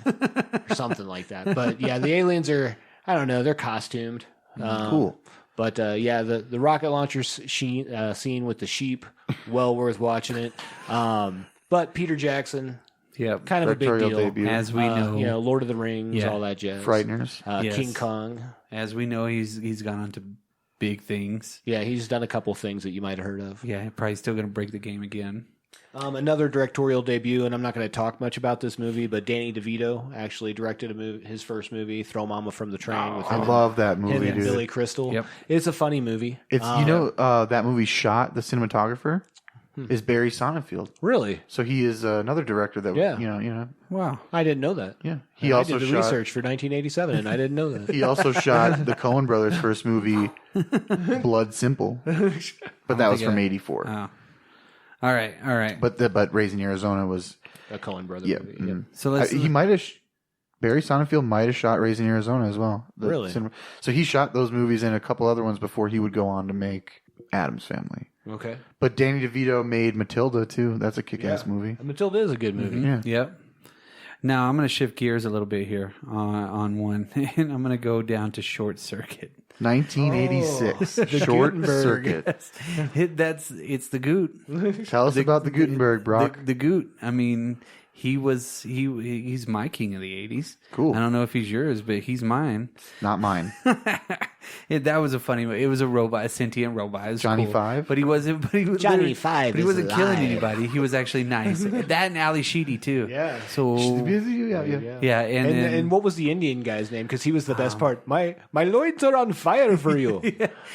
or something like that. But yeah, the aliens are. I don't know. They're costumed. Cool. But yeah, the rocket launcher scene with the sheep, well worth watching it. But Peter Jackson, Yep. kind of a big Directorial deal. debut. As we know, You know, Lord of the Rings, Yeah. all that jazz. Frighteners. Yes. King Kong. as we know, he's gone on to big things. Yeah, he's done a couple things that you might have heard of. Yeah, probably still going to break the game again. Another directorial debut, and I'm not going to talk much about this movie, but Danny DeVito actually directed his first movie, Throw Mama from the Train. With I him love that and movie, dude. Billy Crystal. Yep. It's a funny movie. It's that movie shot. The cinematographer is Barry Sonnenfeld. Really? So he is another director that Yeah. you know. Wow. I didn't know that. Yeah. He I also did the shot. research for 1987, and I didn't know that. He also shot the Coen Brothers' first movie, Blood Simple, but that was from '84. Oh. All right. But Raising Arizona was A Coen Brother yeah. movie. Yeah. So let's. he might have. Barry Sonnenfeld might have shot Raising Arizona as well. Really? So he shot those movies and a couple other ones before he would go on to make Addams Family. Okay. But Danny DeVito made Matilda too. That's a kick-ass movie. Matilda is a good movie. Yeah. Yep. Now I'm going to shift gears a little bit here on one, and I'm going to go down to Short Circuit. 1986. Short Gutenberg. Circuit. It's the Goot. Tell us about the Gutenberg, Brock. The Goot. I mean, he's my king of the 80s. Cool. I don't know if he's yours, but he's mine. Not mine. That was a funny. It was a robot, a sentient robot. It was Johnny cool. Five? But he wasn't. But he was Johnny literally- Five But he is wasn't killing alive. anybody. He was actually nice. That and Ali Sheedy too. Yeah. So Yeah. yeah, and then, And what was the Indian guy's name? Because he was the best part. My loins are on fire for you.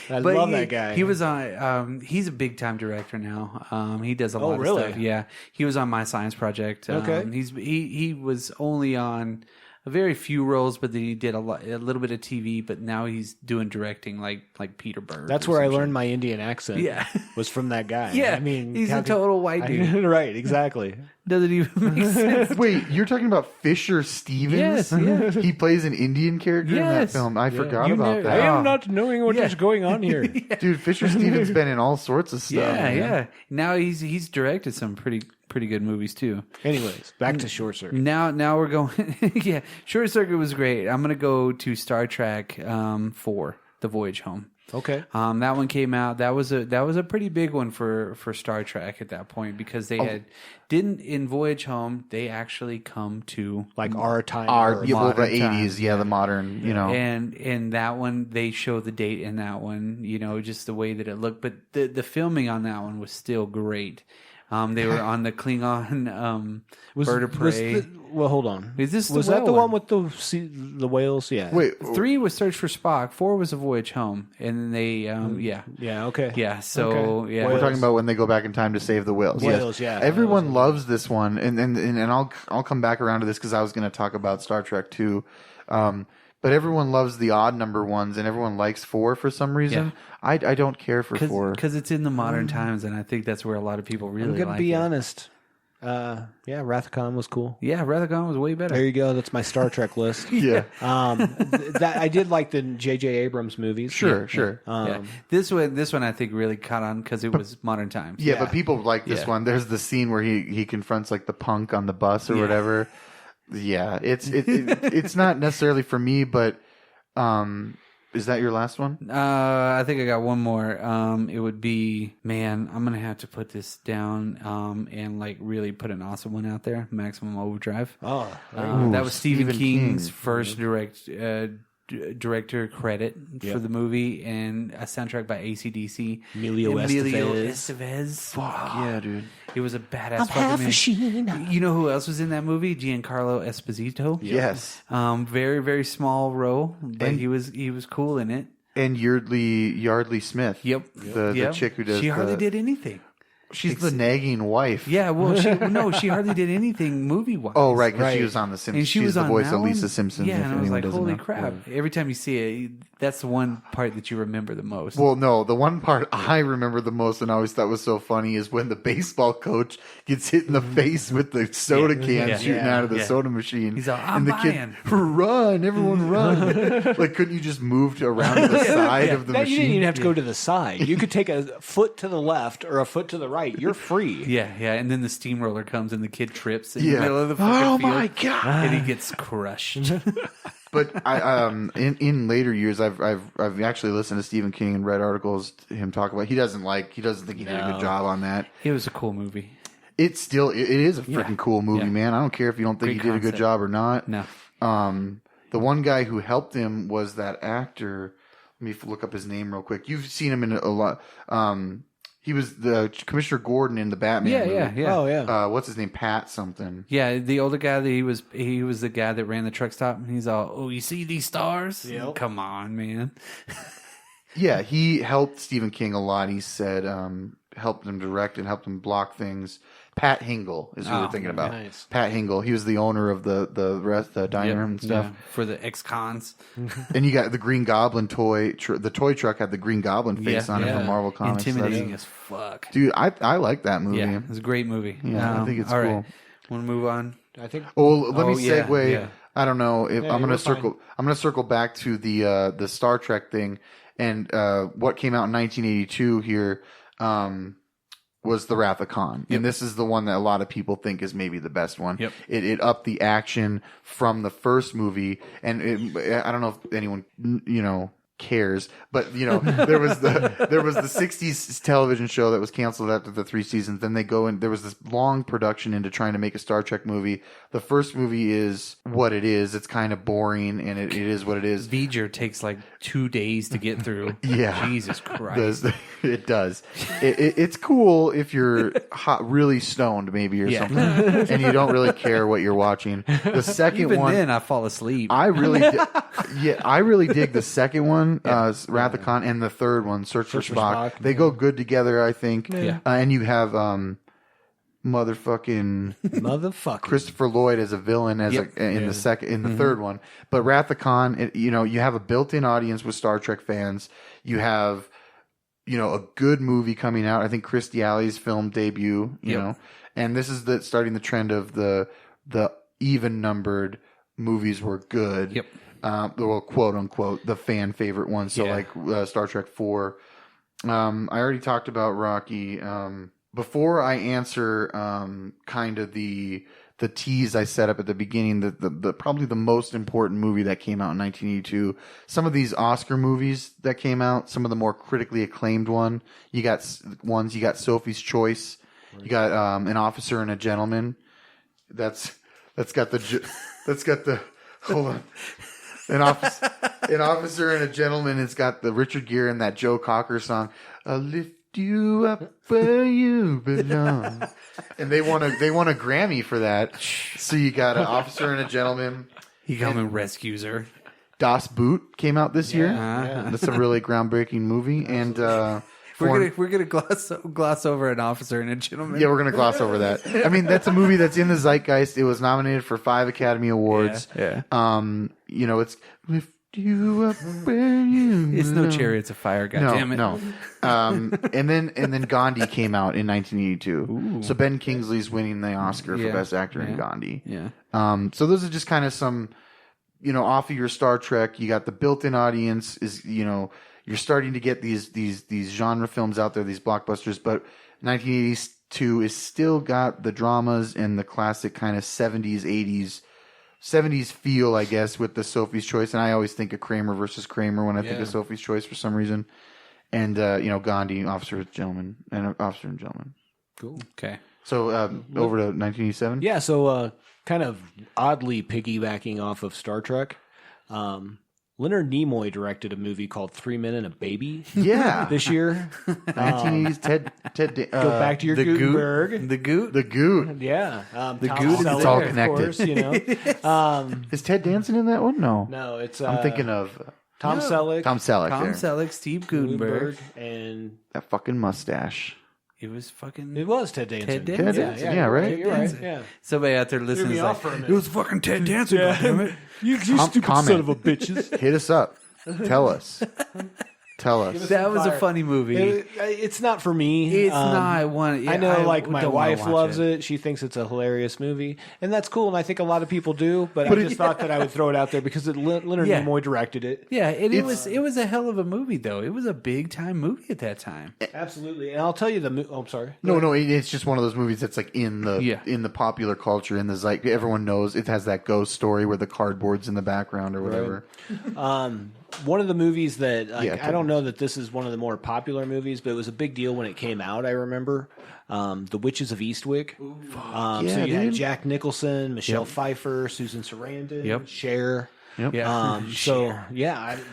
I but love that guy. He was on. He's a big time director now. He does a lot really? of stuff. Yeah, he was on My Science Project. Okay. He was only on a very few roles, but then he did a little bit of TV. But now he's doing directing, like Peter Berg. That's or where I some learned my Indian accent. Yeah. was from that guy. Yeah, I mean, he's how a total white dude. right, exactly. Doesn't even make sense. Wait, you're talking about Fisher Stevens? Yes, yeah. He plays an Indian character in that Yes. film. I forgot You about know- that. I am not knowing what is going on here. Dude, Fisher Stevens been in all sorts of stuff. man. Yeah. Now he's directed some pretty good movies too. Anyways, back to Short Circuit. Now we're going. Yeah, Short Circuit was great. I'm gonna go to Star Trek 4, The Voyage Home. Okay. That one came out. That was a pretty big one for Star Trek at that point because they didn't in Voyage Home. They actually come to Like our time. Our, Earth. yeah, well, the Modern 80s, times, the modern, you know. and in that one they show the date in that one. You know, just the way that it looked, but the filming on that one was still great. They were on the Klingon bird of prey. Well, hold on. Is this the was that whale the one one? with the whales? Yeah. Wait, 3 was Search for Spock. 4 was A Voyage Home, and then they yeah. Yeah. Okay. Yeah, so Okay. yeah, we're talking about when they go back in time to save the whales. Whales, yeah. Everyone loves this one, and I'll come back around to this because I was going to talk about Star Trek too. But everyone loves the odd number ones, and everyone likes 4 for some reason. I don't care for 4 because it's in the modern times, and I think that's where a lot of people really I'm gonna like be it. honest. Yeah, Wrath of Khan was cool. Yeah, Rathacon was way better. There you go. That's my Star Trek list. Yeah, That I did like the J.J. Abrams movies. sure. Yeah. This one I think really caught on because it was modern times. Yeah, but people like this Yeah. one. There's the scene where he confronts like the punk on the bus or whatever. Yeah, it's not necessarily for me, but is that your last one? I think I got one more. It would be, man, I'm gonna have to put this down and like really put an awesome one out there. Maximum Overdrive. Oh, That was Stephen Stephen King's King. first director credit for the movie, and a soundtrack by AC/DC. Emilio Estevez. Estevez. Fuck yeah, dude. It was a badass fucking movie. You know who else was in that movie? Giancarlo Esposito. Yes, Very very small role, but And- he was cool in it. and Yardley Smith. Yep. The chick who does She hardly the- did anything. She's the nagging wife. Yeah, well, she hardly did anything movie-wise. Oh, right, because she was on The Simpsons. And she was the voice of Lisa Simpson. Yeah, and I was like, holy know. crap. Yeah. Every time you see it, that's the one part that you remember the most. Well, no, the one part I remember the most and I always thought was so funny is when the baseball coach gets hit in the face with the soda can shooting out of the soda machine. He's like, I'm kid, run, everyone run. Like, couldn't you just move around to the side of the machine? You didn't even have to go to the side. You could take a foot to the left or a foot to the right. You're free. Yeah, and then the steamroller comes and the kid trips in the middle of the fucking field. Oh my god! And he gets crushed. But I in later years I've actually listened to Stephen King and read articles him talk about he doesn't think he did a good job on that. It was a cool movie. It is a freaking cool movie, man. I don't care if you don't think he did a good job or not. No. The one guy who helped him was that actor. Let me look up his name real quick. You've seen him in a lot. He was the Commissioner Gordon in the Batman movie. Yeah. Oh, yeah. What's his name? Pat something. Yeah, the older guy that he was the guy that ran the truck stop. And he's all, oh, you see these stars? Yep. Come on, man. Yeah, he helped Stephen King a lot. He said helped him direct and helped him block things. Pat Hingle is who we're thinking about. Nice. Pat Hingle. He was the owner of the dining room and stuff. Yeah, for the ex-cons. And you got the Green Goblin toy. The toy truck had the Green Goblin face on it from Marvel Comics. Intimidating as fuck. Dude, I like that movie. Yeah, it's a great movie. Yeah, I think it's cool. Right. Want to move on? I think. Well, let me segue. Yeah. I don't know if I'm going to circle. I'm going to circle back to the Star Trek thing and what came out in 1982 here. Was the Wrath of Khan. And this is the one that a lot of people think is maybe the best one. Yep. It upped the action from the first movie. And I don't know if anyone, cares, but there was the 60s television show that was canceled after the 3 seasons. Then there was this long production into trying to make a Star Trek movie. The first movie is what it is. It's kind of boring and it is what it is. V'ger takes like 2 days to get through. Yeah. Jesus Christ. It does. It's cool if you're really stoned maybe or something and you don't really care what you're watching. The second Even one. then I fall asleep. I really dig the second one. Wrath of Khan, and the third one, Search for Spock. They go good together, I think. Yeah. And you have motherfucking Christopher Lloyd as a villain in the third one. But Wrath of Khan, you have a built-in audience with Star Trek fans. You have a good movie coming out. I think Kirstie Alley's film debut. You know, and this is starting the trend of the even numbered movies were good. Yep. Well, quote unquote, the fan favorite ones. So like Star Trek 4. I already talked about Rocky. Before I answer kind of the tease I set up at the beginning, the probably the most important movie that came out in 1982. Some of these Oscar movies that came out, some of the more critically acclaimed you got Sophie's Choice. You got An Officer and a Gentleman. That's got the hold on. An Officer and a Gentleman. It's got the Richard Gere and that Joe Cocker song. I'll lift you up where you belong. And they won a Grammy for that. So you got An Officer and a Gentleman. He come and rescues her. Das Boot came out this year. Yeah. That's a really groundbreaking movie. And we're gonna gloss over An Officer and a Gentleman. Yeah, we're gonna gloss over that. I mean, that's a movie that's in the zeitgeist. It was nominated for 5 Academy Awards. Yeah. It's lift you up where you It's no Chariots of Fire. Goddammit. No. And then Gandhi came out in 1982. Ooh. So Ben Kingsley's winning the Oscar for Best Actor in Gandhi. Yeah. So those are just kind of some, off of your Star Trek. You got the built-in audience is, you're starting to get these genre films out there, these blockbusters, but 1982 is still got the dramas and the classic kind of 70s feel, I guess, with the Sophie's Choice. And I always think of Kramer versus Kramer when I think of Sophie's Choice for some reason. And, Gandhi, Officer and Gentleman. Cool. Okay. So over to 1987? Yeah, so kind of oddly piggybacking off of Star Trek, Leonard Nimoy directed a movie called 3 Men and a Baby. Yeah. This year. 1980s Ted go back to your Gutenberg. The Goot? The Goot. Yeah. The Tom Goot, Selleck, it's all of connected. course, Is Ted Danson in that one? No. No, it's... I'm thinking of... Tom Selleck. Tom Selleck. Tom Selleck, Steve Gutenberg. And... That fucking mustache. It was fucking. It was Ted Danson. Ted Danson. Ted Danson, yeah, right? You're right. Yeah. Somebody out there listening is like, it was fucking Ted Danson. Goddammit. You stupid comment. son of a bitches. Hit us up. Tell us. Tell us. That was a funny movie. It's not for me. It's not one. I know, like my don't wanna wife watch loves it. She thinks it's a hilarious movie, and that's cool. And I think a lot of people do. But I just thought that I would throw it out there because Leonard Nimoy directed it. Yeah, and it was a hell of a movie though. It was a big time movie at that time. Absolutely, and I'll tell you I'm sorry. No, it's just one of those movies that's like in the popular culture, in the everyone knows it has that ghost story where the cardboard's in the background or whatever. One of the movies that I don't know that this is one of the more popular movies, but it was a big deal when it came out. I remember The Witches of Eastwick. So you had Jack Nicholson, Michelle Pfeiffer, Susan Sarandon, Cher.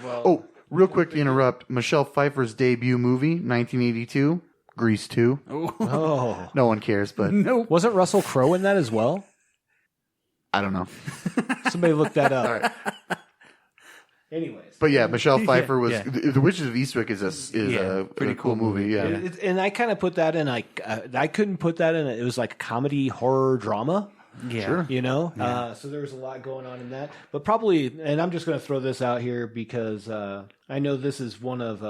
Oh, real quick to interrupt, Michelle Pfeiffer's debut movie, 1982, Grease 2. Oh, no one cares, but wasn't Russell Crowe in that as well? I don't know. Somebody look that up. All right. Anyways, but yeah, Michelle Pfeiffer was The Witches of Eastwick is a pretty cool movie. Yeah, and I kind of put that in I couldn't put that in. It was like a comedy horror drama. Yeah, sure. You know, so there was a lot going on in that. But probably, and I'm just going to throw this out here because I know this is one of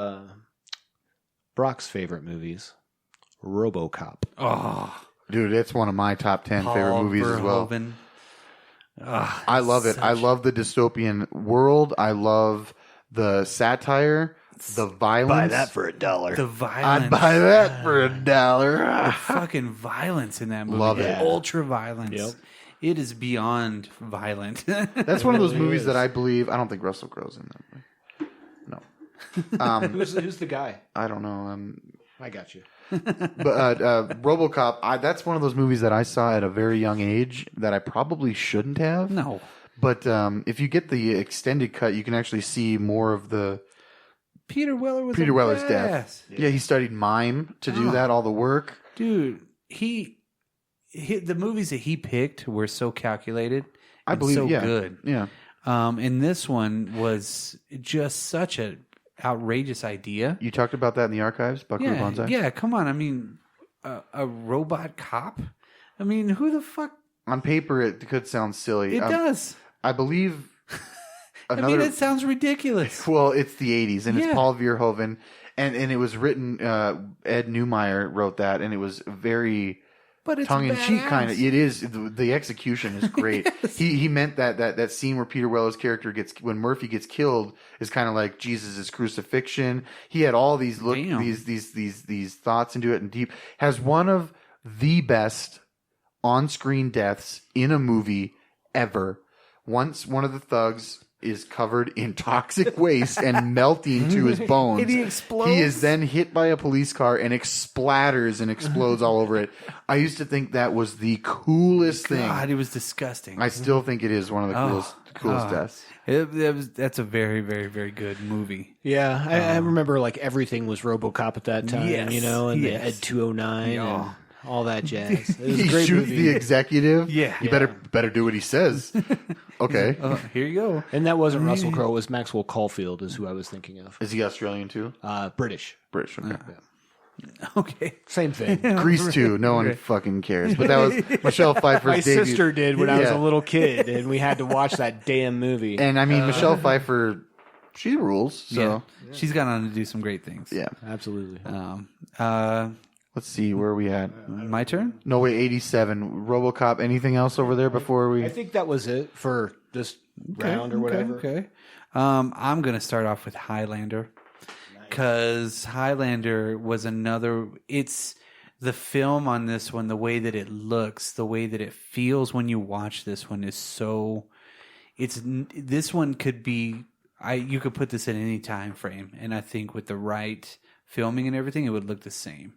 Brock's favorite movies, RoboCop. Oh, dude, it's one of my top 10 favorite movies as well. I love it. I love the dystopian world. I love the satire, the violence. Buy that for $1. The violence. I'd buy that for $1. The fucking violence in that movie. Love it. Ultra violence. Yep. It is beyond violent. That's one of those movies that I believe. I don't think Russell Crowe's in that movie. No. Who's the guy? I don't know. I got you. But RoboCop, that's one of those movies that I saw at a very young age that I probably shouldn't have. No. But if you get the extended cut, you can actually see more of the Peter Weller's death. Yeah, he studied mime to do that, all the work. Dude, the movies that he picked were so calculated. I believe so yeah. good. Yeah. And this one was just such a outrageous idea. You talked about that in the archives, Buckaroo Banzai? Yeah, come on. I mean, a robot cop? I mean, who the fuck? On paper, it could sound silly. It does. I believe I mean, it sounds ridiculous. Well, it's the 80s, and it's Paul Verhoeven, and it was written, Ed Neumeyer wrote that, and it was very... But it's tongue-in-cheek kind of. It is. The execution is great. Yes. He meant that scene where Peter Weller's character when Murphy gets killed is kind of like Jesus' crucifixion. He had all these these thoughts into it, and deep has one of the best on-screen deaths in a movie ever. Once one of the thugs is covered in toxic waste and melting to his bones. And he explodes. He is then hit by a police car and splatters and explodes all over it. I used to think that was the coolest thing. God, it was disgusting. I still think it is one of the coolest deaths. That's a very, very, very good movie. Yeah, I remember like everything was RoboCop at that time, yes, and the Ed 209 and all that jazz. It was a great shoots movie. The executive. Yeah. You better do what he says. Okay. Here you go. And that wasn't Russell Crowe. It was Maxwell Caulfield is who I was thinking of. Is he Australian too? British. British. Okay. Okay. Same thing. Grease 2. No one fucking cares. But that was Michelle Pfeiffer's debut. My sister did when I was a little kid, and we had to watch that damn movie. And I mean, Michelle Pfeiffer, she rules. So she's gone on to do some great things. Yeah, absolutely. Let's see, where are we at? My turn? No, wait, 87. RoboCop. Anything else over there before we? I think that was it for this round or whatever. Okay. I'm going to start off with Highlander. Because Highlander was another... It's the film on this one, the way that it looks, the way that it feels when you watch this one is so... This one could be... You could put this in any time frame. And I think with the right filming and everything, it would look the same.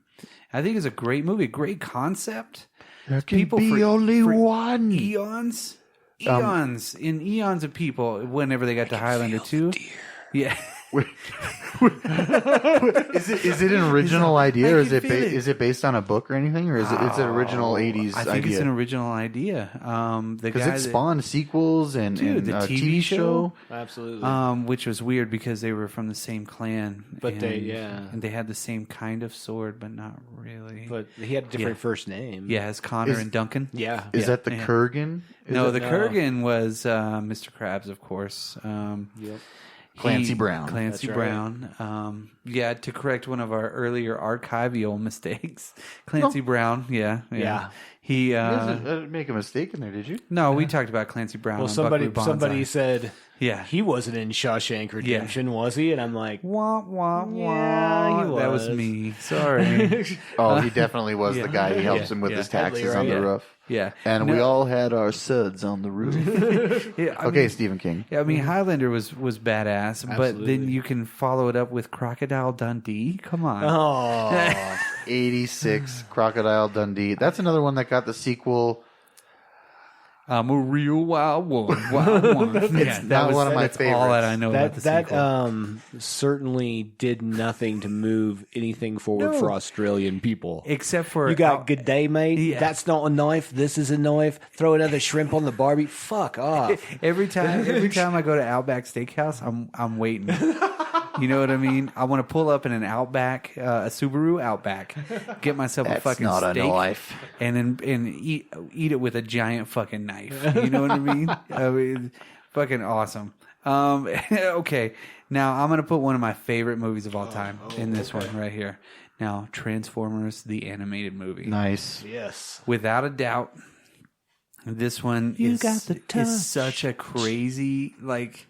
I think it's a great movie, great concept. There can be only one. Eons of people. Whenever they got to Highlander 2, yeah, Is it an original idea, or is it based on a book or anything, or is it it's an original 80s idea? I think it's an original idea. Because it spawned sequels and the TV show, Absolutely. which was weird because they were from the same clan, But and they had the same kind of sword, but not really. But he had a different first name. Yeah, as Connor and Duncan. Yeah. Is that the Kurgan? No, the Kurgan was Mr. Krabs, of course. Yep. Clancy Brown. Clancy That's right. Brown. Yeah, to correct one of our earlier archival mistakes. Clancy Brown, yeah. He You guys didn't make a mistake in there, did you? No, we talked about Clancy Brown. Well, on somebody Buckaroo Banzai. said Yeah. he wasn't in Shawshank Redemption, was he? And I'm like, Wah, wah, wah. Yeah, he That was was. me. Sorry. Oh, he definitely was the guy. He helps him with his taxes on the roof. Yeah. And we all had our suds on the roof. Yeah, I Okay, mean, Stephen King. Yeah, I mean, Highlander was badass, but Absolutely. then you can follow it up with Crocodile Dundee. Come on. oh, 86, Crocodile Dundee. That's another one that got the sequel. I'm a real wild one. Wild one. It's not one of my that's all that favorites. I know about the that sequel. certainly did nothing to move anything forward for Australian people. Except for You got good day, mate. Yeah. That's not a knife. This is a knife. Throw another shrimp on the barbie. Fuck off. every time I go to Outback Steakhouse, I'm waiting. You know what I mean? I want to pull up in an Outback, a Subaru Outback, get myself a fucking not steak, a knife. and then eat it with a giant fucking knife. You know what I mean? I mean, fucking awesome. Okay, now I'm gonna put one of my favorite movies of all time in this one right here. Now, Transformers, the animated movie. Nice. Yes. Without a doubt, this one is such a crazy, like,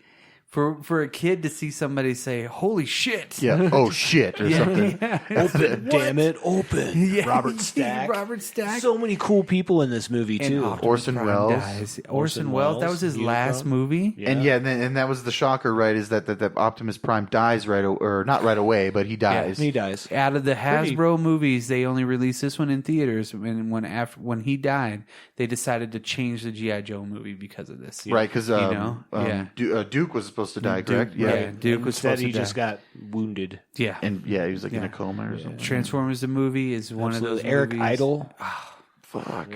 for a kid to see somebody say, holy shit. Yeah. Oh, shit. Or something. Open. Damn it. Open. Yeah. Robert Stack. Robert Stack. So many cool people in this movie, too. Optimus Orson Prime Welles. dies. Orson Orson Welles. That Welles, was his Neil last Breen. movie. Yeah. And and that was the shocker, right? Is that Optimus Prime dies or not right away, but he dies. He dies. Out of the Hasbro movies, they only released this one in theaters. And when he died, they decided to change the G.I. Joe movie because of this. Right, because Duke was supposed to die, correct? Yeah, Duke was Instead, supposed he to just die. got wounded. Yeah. And he was like in a coma or something. Transformers the movie is one of those Eric movies. Idle. Fuck.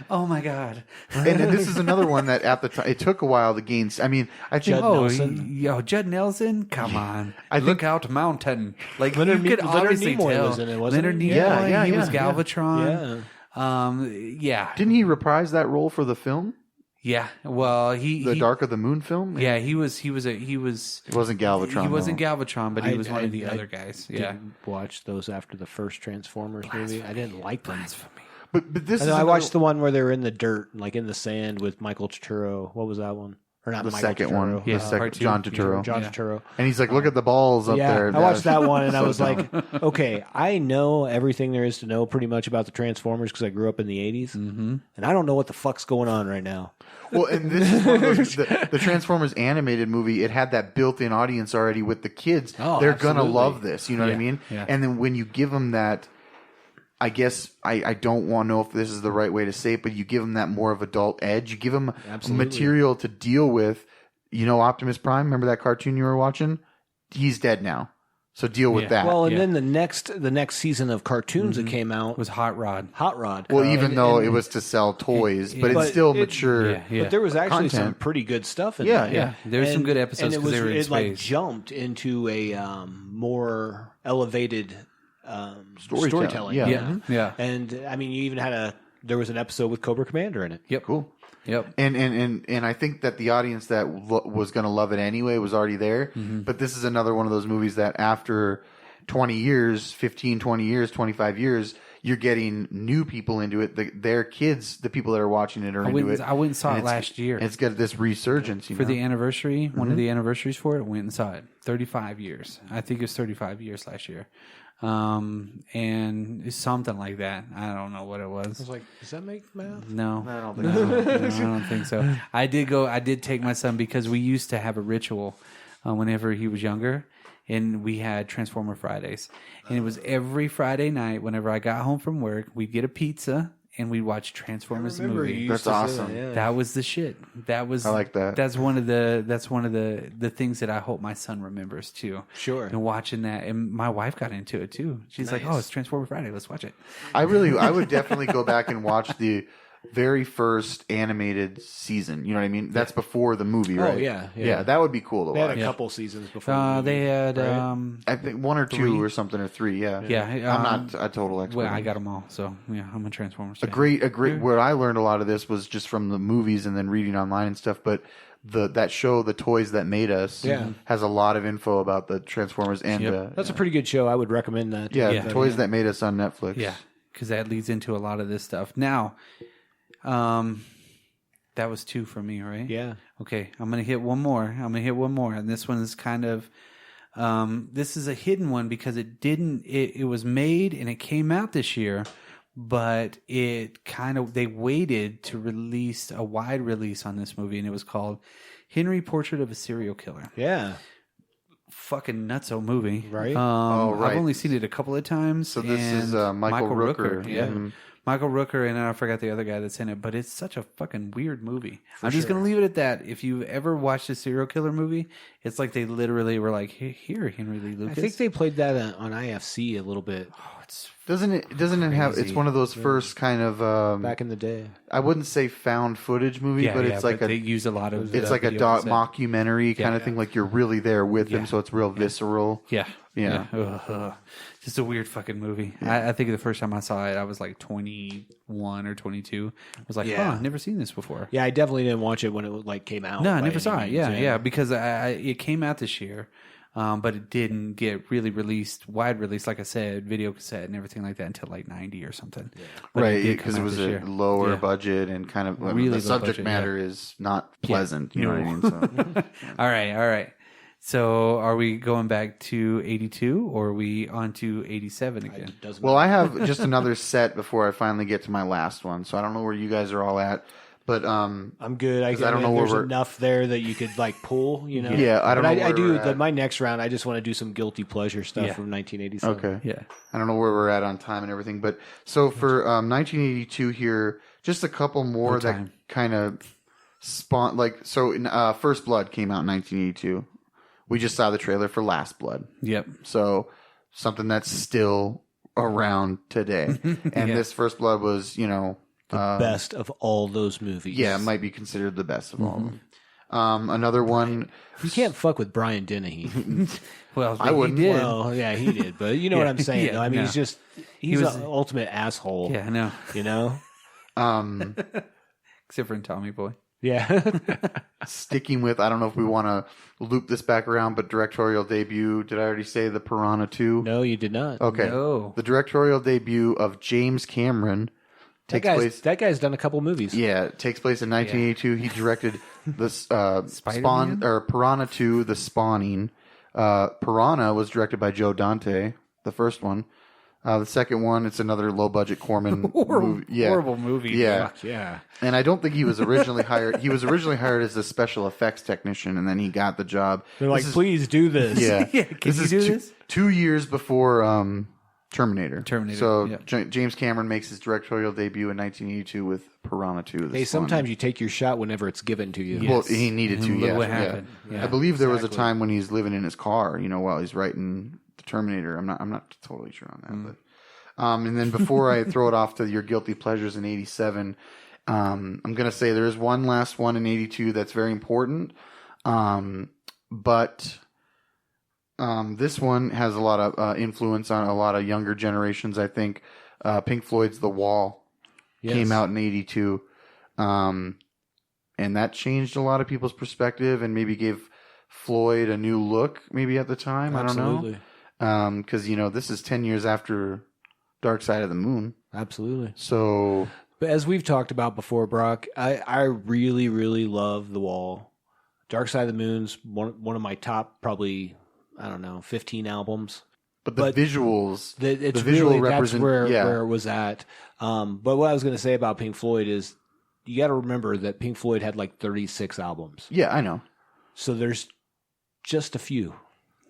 Oh my god. And this is another one that at the time it took a while to gain. I mean, I think Judd Nelson. Judd Nelson, come on! I Look think- out, mountain! Like Leonard you could Leonard obviously Nimoy tell. was in it, wasn't Leonard he? Nimoy, Yeah, he was yeah. Galvatron. Yeah. didn't he reprise that role for the film, Yeah. Well, the Dark of the Moon film? Yeah, he was. It wasn't Galvatron. He wasn't though. Galvatron, but he was one of the I other guys. Yeah. Didn't watch those after the first Transformers movie. I didn't like them. But this And is I another- watched the one where they were in the dirt, like in the sand with Michael Turturro. What was that one? Or not the Michael second Turturro. one. Yeah, The second, part two. John Turturro. John Yeah. Turturro. And he's like, look at the balls up Yeah, there. I watched that one and I So was dumb. like, okay, I know everything there is to know pretty much about the Transformers because I grew up in the 80s. Mm-hmm. And I don't know what the fuck's going on right now. Well, and this is one of those, the Transformers animated movie. It had that built-in audience already with the kids. Oh, They're gonna absolutely. love this. You know what I mean? Yeah. And then when you give them that, I guess I don't want to know if this is the right way to say it, but you give them that more of adult edge. You give them Absolutely. material to deal with. You know, Optimus Prime. Remember that cartoon you were watching? He's dead now. So deal with that. Well, and Yeah. then the next season of cartoons that came out It was Hot Rod. Hot Rod. Well, even and- though and- it was to sell toys, but But it's still it- mature. Yeah, yeah. But there was actually some Content. pretty good stuff in Yeah, there. yeah. There's some good episodes and 'cause they were in it like space. jumped into a more elevated storytelling. Yeah. Yeah. Yeah. And I mean, you even had there was an episode with Cobra Commander in it. Yep. Cool. Yep. And I think that the audience that was going to love it anyway was already there. Mm-hmm. But this is another one of those movies that after 20 years, 15, 20 years, 25 years, you're getting new people into it. Their kids, the people that are watching it, are into it. I went and saw And it it's- last year. It's got this resurgence. You For know? the anniversary, one Mm-hmm. of the anniversaries for it, went and saw it. 35 years. I think it was 35 years last year. And it's something like that. I don't know what it was. I was like, does that make math? No. I don't think No, I don't think so. I did take my son because we used to have a ritual whenever he was younger, and we had Transformer Fridays. And it was every Friday night whenever I got home from work, we'd get a pizza and we'd watch Transformers the remember movie. you used That's to say awesome. that, yeah. That was the shit. That was I like that. That's one of the things that I hope my son remembers too. Sure. And watching that, and my wife got into it too. She's like, "Oh, it's Transformer Friday. Let's watch it." I would definitely go back and watch the very first animated season. You know what I mean? That's before the movie, right? Oh, yeah. That would be cool to They had watch. a couple seasons before. The movie, They had right? I think 1 or 2 or something or 3. Yeah. Yeah, I'm not a total expert. Well, I got them all, so yeah, I'm a Transformers fan. A great. Where I learned a lot of this was just from the movies and then reading online and stuff. But that show, The Toys That Made Us, has a lot of info about the Transformers and That's a pretty good show. I would recommend that. The Toys That Made Us on Netflix. Yeah, because that leads into a lot of this stuff. Now, that was 2 for me, right? Yeah. Okay, I'm gonna hit one more. And this one is kind of, this is a hidden one because it was made and it came out this year, but they waited to release a wide release on this movie, and it was called Henry: Portrait of a Serial Killer. Yeah. Fucking nutso movie, Right? Right. I've only seen it a couple of times. So this is Michael Rooker. Yeah. Mhm. Michael Rooker, and I forgot the other guy that's in it, but it's such a fucking weird movie. I'm just going to leave it at that. If you ever watched a serial killer movie, it's like they literally were like, here, Henry Lee Lucas. I think they played that on IFC a little bit Oh, it's Doesn't it have? It's one of those first kind of. back in the day. I wouldn't say found footage movie, but it's like they use a lot of. It's like a video cassette. mockumentary kind of thing. Like you're really there with him, so it's real visceral. Yeah. Yeah. Ugh. Just a weird fucking movie. I think the first time I saw it, I was like 21 or 22. I was like, Yeah. I've never seen this before. Yeah, I definitely didn't watch it when it came out. No, I by never any saw it. means, Yeah, because it came out this year, but it didn't get really wide release, like I said, video cassette and everything like that until like 90 or something. But Right, did because come it out was this a year. lower Yeah. budget and kind of Really the low subject budget, matter is not pleasant. You know what I mean? So. All right. So are we going back to 82 or are we on to 87 again? Well, I have just another set before I finally get to my last one, so I don't know where you guys are all at, but I'm good. I don't know where there's we're- enough there that you could like pull, you know. Yeah, I don't But know where do we're at. my next round. I just want to do some guilty pleasure stuff Yeah. from 1987. okay. Yeah. I don't know where we're at on time and everything, but so for 1982 here, just a couple more that time. kind of spawn First Blood came out in 1982. We just saw the trailer for Last Blood. Yep. So something that's still around today. And this First Blood was, Best of all those movies. yeah, it might be considered the best of all of them. Another one, You can't fuck with Brian Dennehy. Well, I wouldn't. He did. Well, yeah, he did, but you know what I'm saying. Yeah, though. I mean, no. he's was- an ultimate asshole. Yeah, I know. You know. Except for in Tommy Boy. Yeah. sticking with, I don't know if we want to loop this back around, but directorial debut. Did I already say the Piranha 2? No, you did not. Okay. No. The directorial debut of James Cameron That guy's done a couple movies. Yeah, it takes place in 1982. He directed the Spider-Man? Piranha 2, The Spawning. Piranha was directed by Joe Dante, the first one. The second one, it's another low budget Corman movie. Yeah. Horrible movie. Yeah. Fuck yeah. And I don't think he was originally hired. He was originally hired as a special effects technician, and then he got the job. They're like, please do this. Yeah. Yeah, can this you is do two, this? 2 years before Terminator. So yeah. James Cameron makes his directorial debut in 1982 with Piranha 2. Hey, sometimes you take your shot whenever it's given to you. Yeah. Well, he needed to. Look Yeah, what yeah. happened. Yeah. I believe there was a time when he's living in his car, while he's writing the Terminator. I'm not totally sure on that, but. And then before I throw it off to your guilty pleasures in 87, I'm going to say there is one last one in 82 that's very important. But this one has a lot of influence on a lot of younger generations, I think. Pink Floyd's The Wall came out in 82. And that changed a lot of people's perspective and maybe gave Floyd a new look maybe at the time. Absolutely. I don't know. Because, this is 10 years after Dark Side of the Moon. Absolutely. So, but as we've talked about before, Brock, I really, really love The Wall. Dark Side of the Moon's one of my top, probably, 15 albums. but the visuals, It's the visual really, represent, that's where it was at. But what I was going to say about Pink Floyd is you got to remember that Pink Floyd had like 36 albums. Yeah, I know. So there's just a few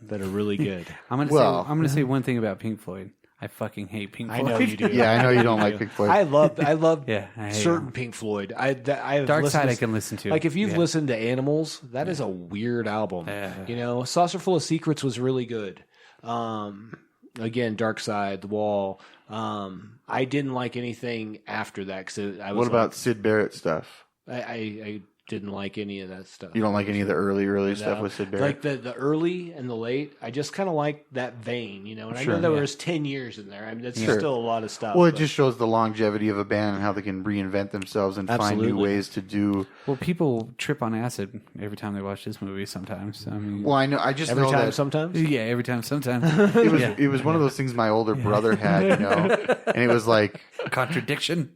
that are really good. I'm going to say one thing about Pink Floyd. I fucking hate Pink I Floyd. know you do. Yeah, I know you don't like Pink Floyd. I love Yeah, I hate certain them. Pink Floyd. I have Dark listened Side to, I can listen to. Like if you've listened to Animals, that is a weird album. You know, Saucer Full of Secrets was really good. Again, Dark Side, The Wall. I didn't like anything after that because I was. What about Sid Barrett stuff? I didn't like any of that stuff. You don't like any of the early stuff with Sid Barrett? Like the early and the late, I just kind of like that vein, you know. And Sure, I know there was 10 years in there. I mean, that's Sure. still a lot of stuff. Well, it but- just shows the longevity of a band and how they can reinvent themselves and find Absolutely. new ways to do. Well, people trip on acid every time they watch this movie. Sometimes, I mean, Well, I know. I just every know time, that sometimes. yeah, every time, sometimes. it was one of those things my older brother had, you know, and it was like. Contradiction.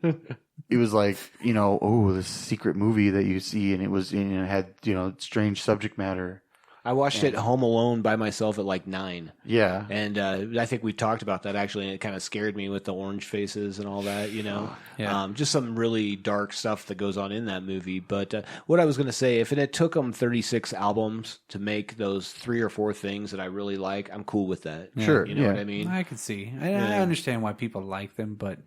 It was like, you know, oh, this secret movie that you see, and it was, you know, it had, you know, strange subject matter. I watched it Home Alone by myself at like 9. Yeah. And I think we talked about that actually, and it kind of scared me with the orange faces and all that, you know. Yeah. Just some really dark stuff that goes on in that movie. But what I was going to say, if it took them 36 albums to make those 3 or 4 things that I really like, I'm cool with that. Sure, You know yeah. what I mean? I can see. I understand why people like them, but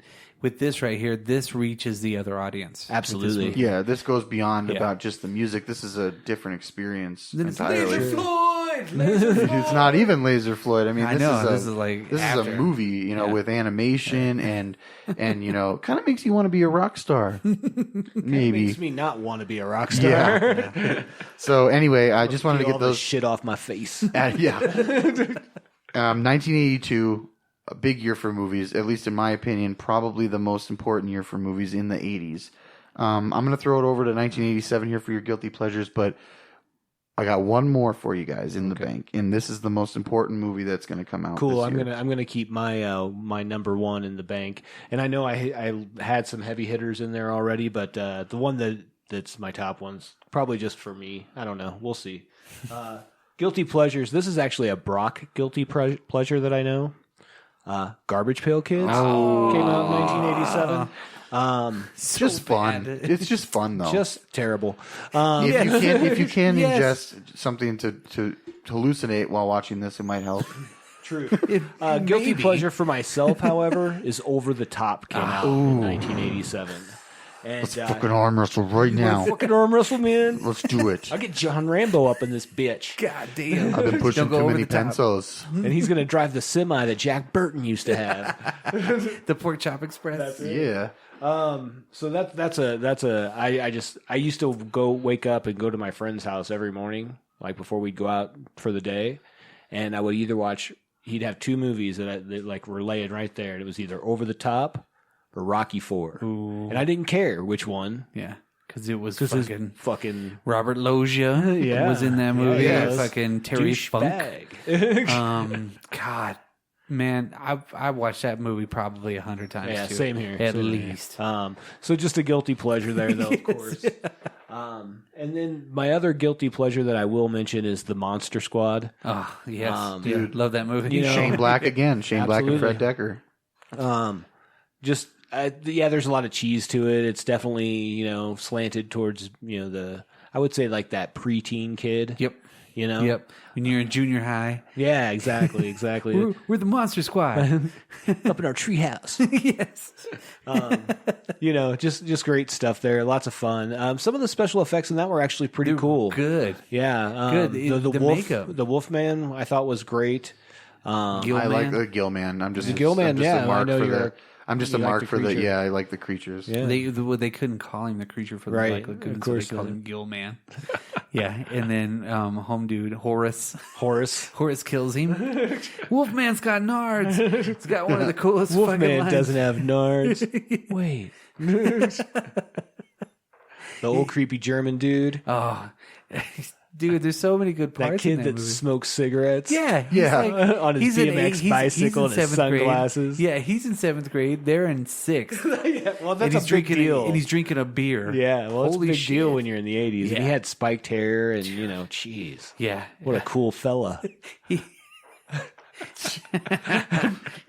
with this right here, this reaches the other audience. Absolutely. Yeah, this goes beyond Yeah. about just the music. This is a different experience Then it's entirely. Laser Floyd. Laser Floyd. It's not even Laser Floyd. I mean, I this know, is this is like this is after. a movie, you know, Yeah. with animation and you know, kind of makes you want to be a rock star. Maybe. Makes me not want to be a rock star. Yeah. So anyway, I just wanted to All get the those. shit off my face. Yeah. 1982, a big year for movies, at least in my opinion, probably the most important year for movies in the 80s. I'm going to throw it over to 1987 here for your guilty pleasures, but I got one more for you guys in the bank, and this is the most important movie that's going to come out. Cool. This year. I'm gonna keep my my number one in the bank, and I know I had some heavy hitters in there already, but the one that's my top one's probably just for me. I don't know. We'll see. Guilty pleasures. This is actually a Brock guilty pleasure that I know. Garbage Pail Kids came out in 1987. Just fun. It's just fun though. Just terrible. If you can Yes. ingest something to hallucinate while watching this, it might help. True. Guilty Maybe. pleasure for myself, however, is Over the Top came out in 1987. And Fucking arm wrestle right now. fucking arm wrestle, man. Let's do it. I'll get John Rambo up in this bitch. God damn. I've been pushing Don't go too over many the top. pencils. And he's going to drive the semi that Jack Burton used to have. The Pork Chop Express. Yeah. So I used to go wake up and go to my friend's house every morning, like before we'd go out for the day. And I would either watch, he'd have 2 movies that like were laying right there. And it was either Over the Top or Rocky IV. And I didn't care which one. Yeah. Because it was Because fucking Robert Loggia Yeah. was in that movie. Yeah, yeah. Fucking Terry Funk. douchebag. God, man, I watched that movie probably 100 times. Yeah, too. same here. At Same here. least. So just a guilty pleasure there, though, of course. And then my other guilty pleasure that I will mention is the Monster Squad. Oh yes, Dude. love that movie. You know- Shane Black again. Shane Black and Fred Absolutely. Decker. There's a lot of cheese to it. It's definitely, slanted towards, I would say like that preteen kid. Yep. Yep. When you're in junior high, Yeah, exactly. we're the Monster Squad. Up in our treehouse. Yes. Just great stuff there. Lots of fun. Some of the special effects in that were actually pretty cool. Good. Yeah. Good. The The wolf, makeup. the Wolfman, I thought was great. Gilman. I like the Gilman. I'm just The Gilman, I'm just yeah, a mark I know for you're- the. I'm just a you like mark the for the. creature. Yeah, I like the creatures. Yeah. They couldn't call him the creature for the Right, Black Lagoon, of course so they called not. him Gill Man. Yeah, and then home dude Horace Horace. kills him. Wolfman's got nards. He's got one of the coolest fucking Wolfman lines. doesn't have nards. Wait. The old creepy German dude. Oh, dude, there's so many good That parts. kid in that movie. smokes cigarettes. Yeah, he's Yeah. like- On his he's in BMX he's bicycle in and his 7th grade. sunglasses. Yeah, he's in 7th grade. They're in 6th. Yeah, well, and that's he's a big drinking deal. and he's drinking a beer. Yeah, well, it's a Holy big shit. deal when you're in the 80s. And he Yeah. had spiked hair and, jeez. Yeah, What a cool fella.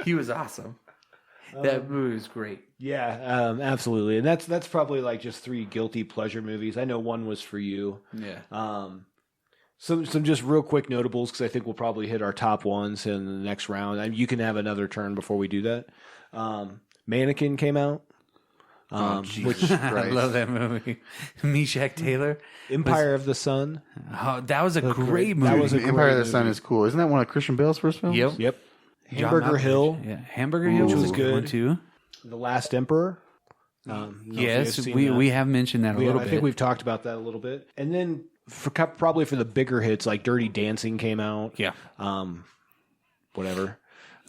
he was awesome. That movie was great. Yeah, absolutely. And that's probably like just 3 guilty pleasure movies. I know one was for you. Yeah. Some just real quick notables because I think we'll probably hit our top ones in the next round. And you can have another turn before we do that. Mannequin came out. Jesus I Christ. love that movie. Meshach Taylor. Empire of the Sun. Oh, that was a great movie. That was a Empire of the great Sun movie. is cool. Isn't that one of Christian Bale's first films? Yep. Yep. John Hamburger Malkovich. Hill. Yeah, Hamburger Hill was was good. one too. The Last Emperor. Yes, we have mentioned that a little I bit. think we've talked about that a little bit. And then probably for the bigger hits, like Dirty Dancing came out. Yeah. Whatever.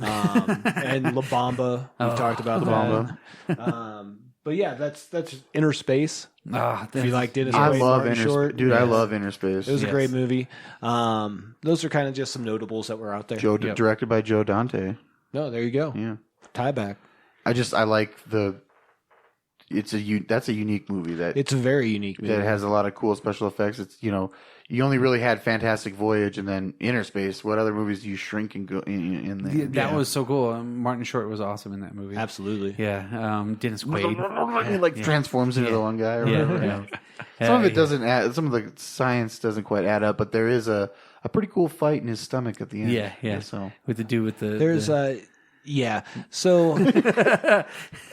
And La Bamba. We've talked about La that. But yeah, that's Inner Space. If you like Dennis I Quaid, love Martin Inner Short. Space. Dude, I love Inner Space. It was a great movie. Those are kind of just some notables that were out there. Directed by Joe Dante. No, there you go. Yeah. Tie back. I like that's a unique movie It's a very unique movie. that has a lot of cool special effects. It's, you only really had Fantastic Voyage and then Inner Space. What other movies do you shrink and go in there? Yeah, that was so cool. Martin Short was awesome in that movie. Absolutely. Yeah. Dennis Quaid. He like transforms into the one guy or whatever. Some of it doesn't add, some of the science doesn't quite add up, but there is a pretty cool fight in his stomach at the end. Yeah. So With the dude with the... There's yeah. So,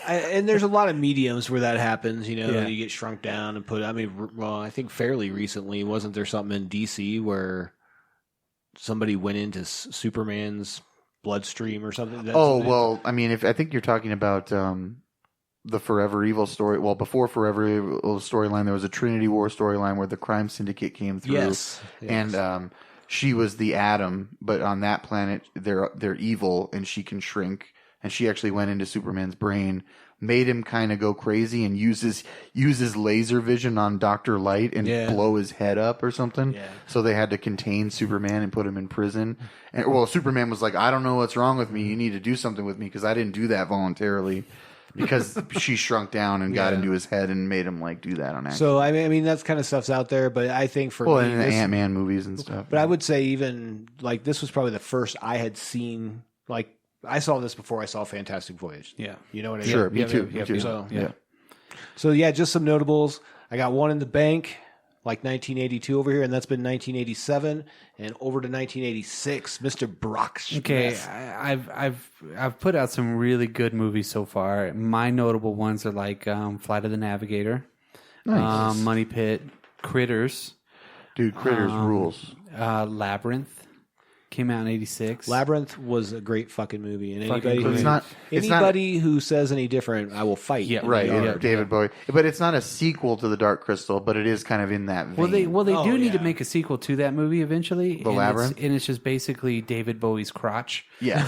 and there's a lot of mediums where that happens. You get shrunk down and put. I think fairly recently, wasn't there something in DC where somebody went into Superman's bloodstream or something? I think you're talking about the Forever Evil story. Well, before Forever Evil storyline, there was a Trinity War storyline where the crime syndicate came through. Yes. And she was the Atom, but on that planet they're evil, and she can shrink. And she actually went into Superman's brain, made him kind of go crazy, and uses laser vision on Dr. Light and blow his head up or something. Yeah. So they had to contain Superman and put him in prison. And Superman was like, "I don't know what's wrong with me. You need to do something with me because I didn't do that voluntarily." Because she shrunk down and got into his head and made him do that on accident. So I mean that's kind of stuff's out there, but I think for me, in the Ant-Man movies and stuff. But I would say even this was probably the first I had seen. I saw this before I saw Fantastic Voyage. Yeah. You know what I mean? Sure, me too. Me too. So yeah, just some notables. I got one in the bank, 1982 over here, and that's been 1987, and over to 1986, Mr. Brock. Okay, I've put out some really good movies so far. My notable ones are Flight of the Navigator, Nice. Money Pit, Critters, Dude, Critters rules. Labyrinth. Came out in 86. Labyrinth was a great fucking movie, and Fucking anybody who says any different, I will fight. Yeah, Right, Yeah. David Bowie. But it's not a sequel to The Dark Crystal, but it is kind of in that vein. Well, they do need to make a sequel to that movie eventually. Labyrinth? And it's just basically David Bowie's crotch. Yeah.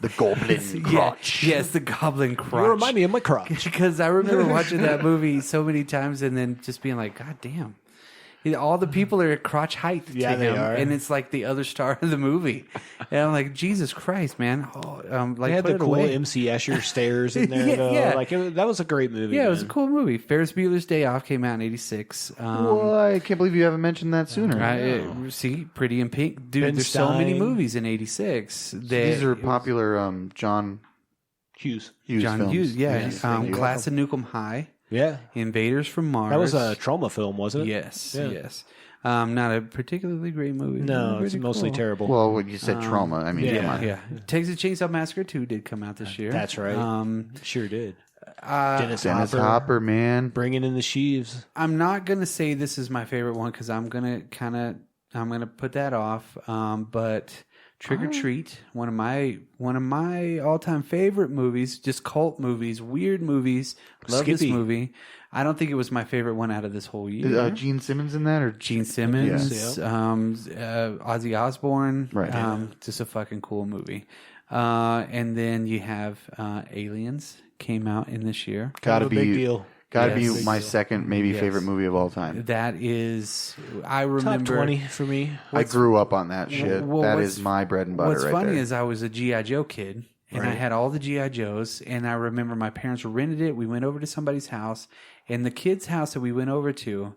The Goblin Crotch. Yeah. Yes, the Goblin crotch. You remind me of my crotch. Because I remember watching that movie so many times and then just being like, God damn. All the people are at crotch height to Yeah, they him, are. and it's like the other star of the movie. And I'm like, Jesus Christ, man! They had put the it cool away. MC Escher stairs in there, Yeah, though. yeah. That was a great movie. Yeah, it was a man. cool movie. Ferris Bueller's Day Off came out in '86. Well, I can't believe you haven't mentioned that sooner. See, Pretty in Pink, dude. Ben There's so many Stein. movies in '86. These are popular John Hughes. John films. Hughes, yeah. Yes, thank you. Class of Nukem High, Yeah, Invaders from Mars. that was a trauma film, wasn't it? yes, Yeah. yes. Not a particularly great movie. No, it's Pretty mostly cool. terrible. Well, when you said trauma, I mean, yeah. come on. Yeah, Texas Chainsaw Massacre 2 did come out this year. That's right. Sure did. Dennis Dennis Hopper, Hopper, man. bringing in the sheaves. I'm not gonna say this is my favorite one because I'm gonna put that off. But Trick or Treat, one of my all time favorite movies, just cult movies, weird movies. Love this Skippy. movie. I don't think it was my favorite one out of this whole year. Gene Simmons in that, or Gene Simmons, Ozzy Osbourne, Right. just a fucking cool movie. And then you have Aliens came out in this year. Gotta Kind of a big be deal. Gotta Yes. be my second, maybe favorite movie of all time. That is, I Top remember 20 for me. I grew up on that shit. Well, That what's- is my bread and butter What's right funny there. is I was a G.I. Joe kid, and I had all the G.I. Joes, and I remember my parents rented it. We went over to somebody's house, and the kid's house that we went over to,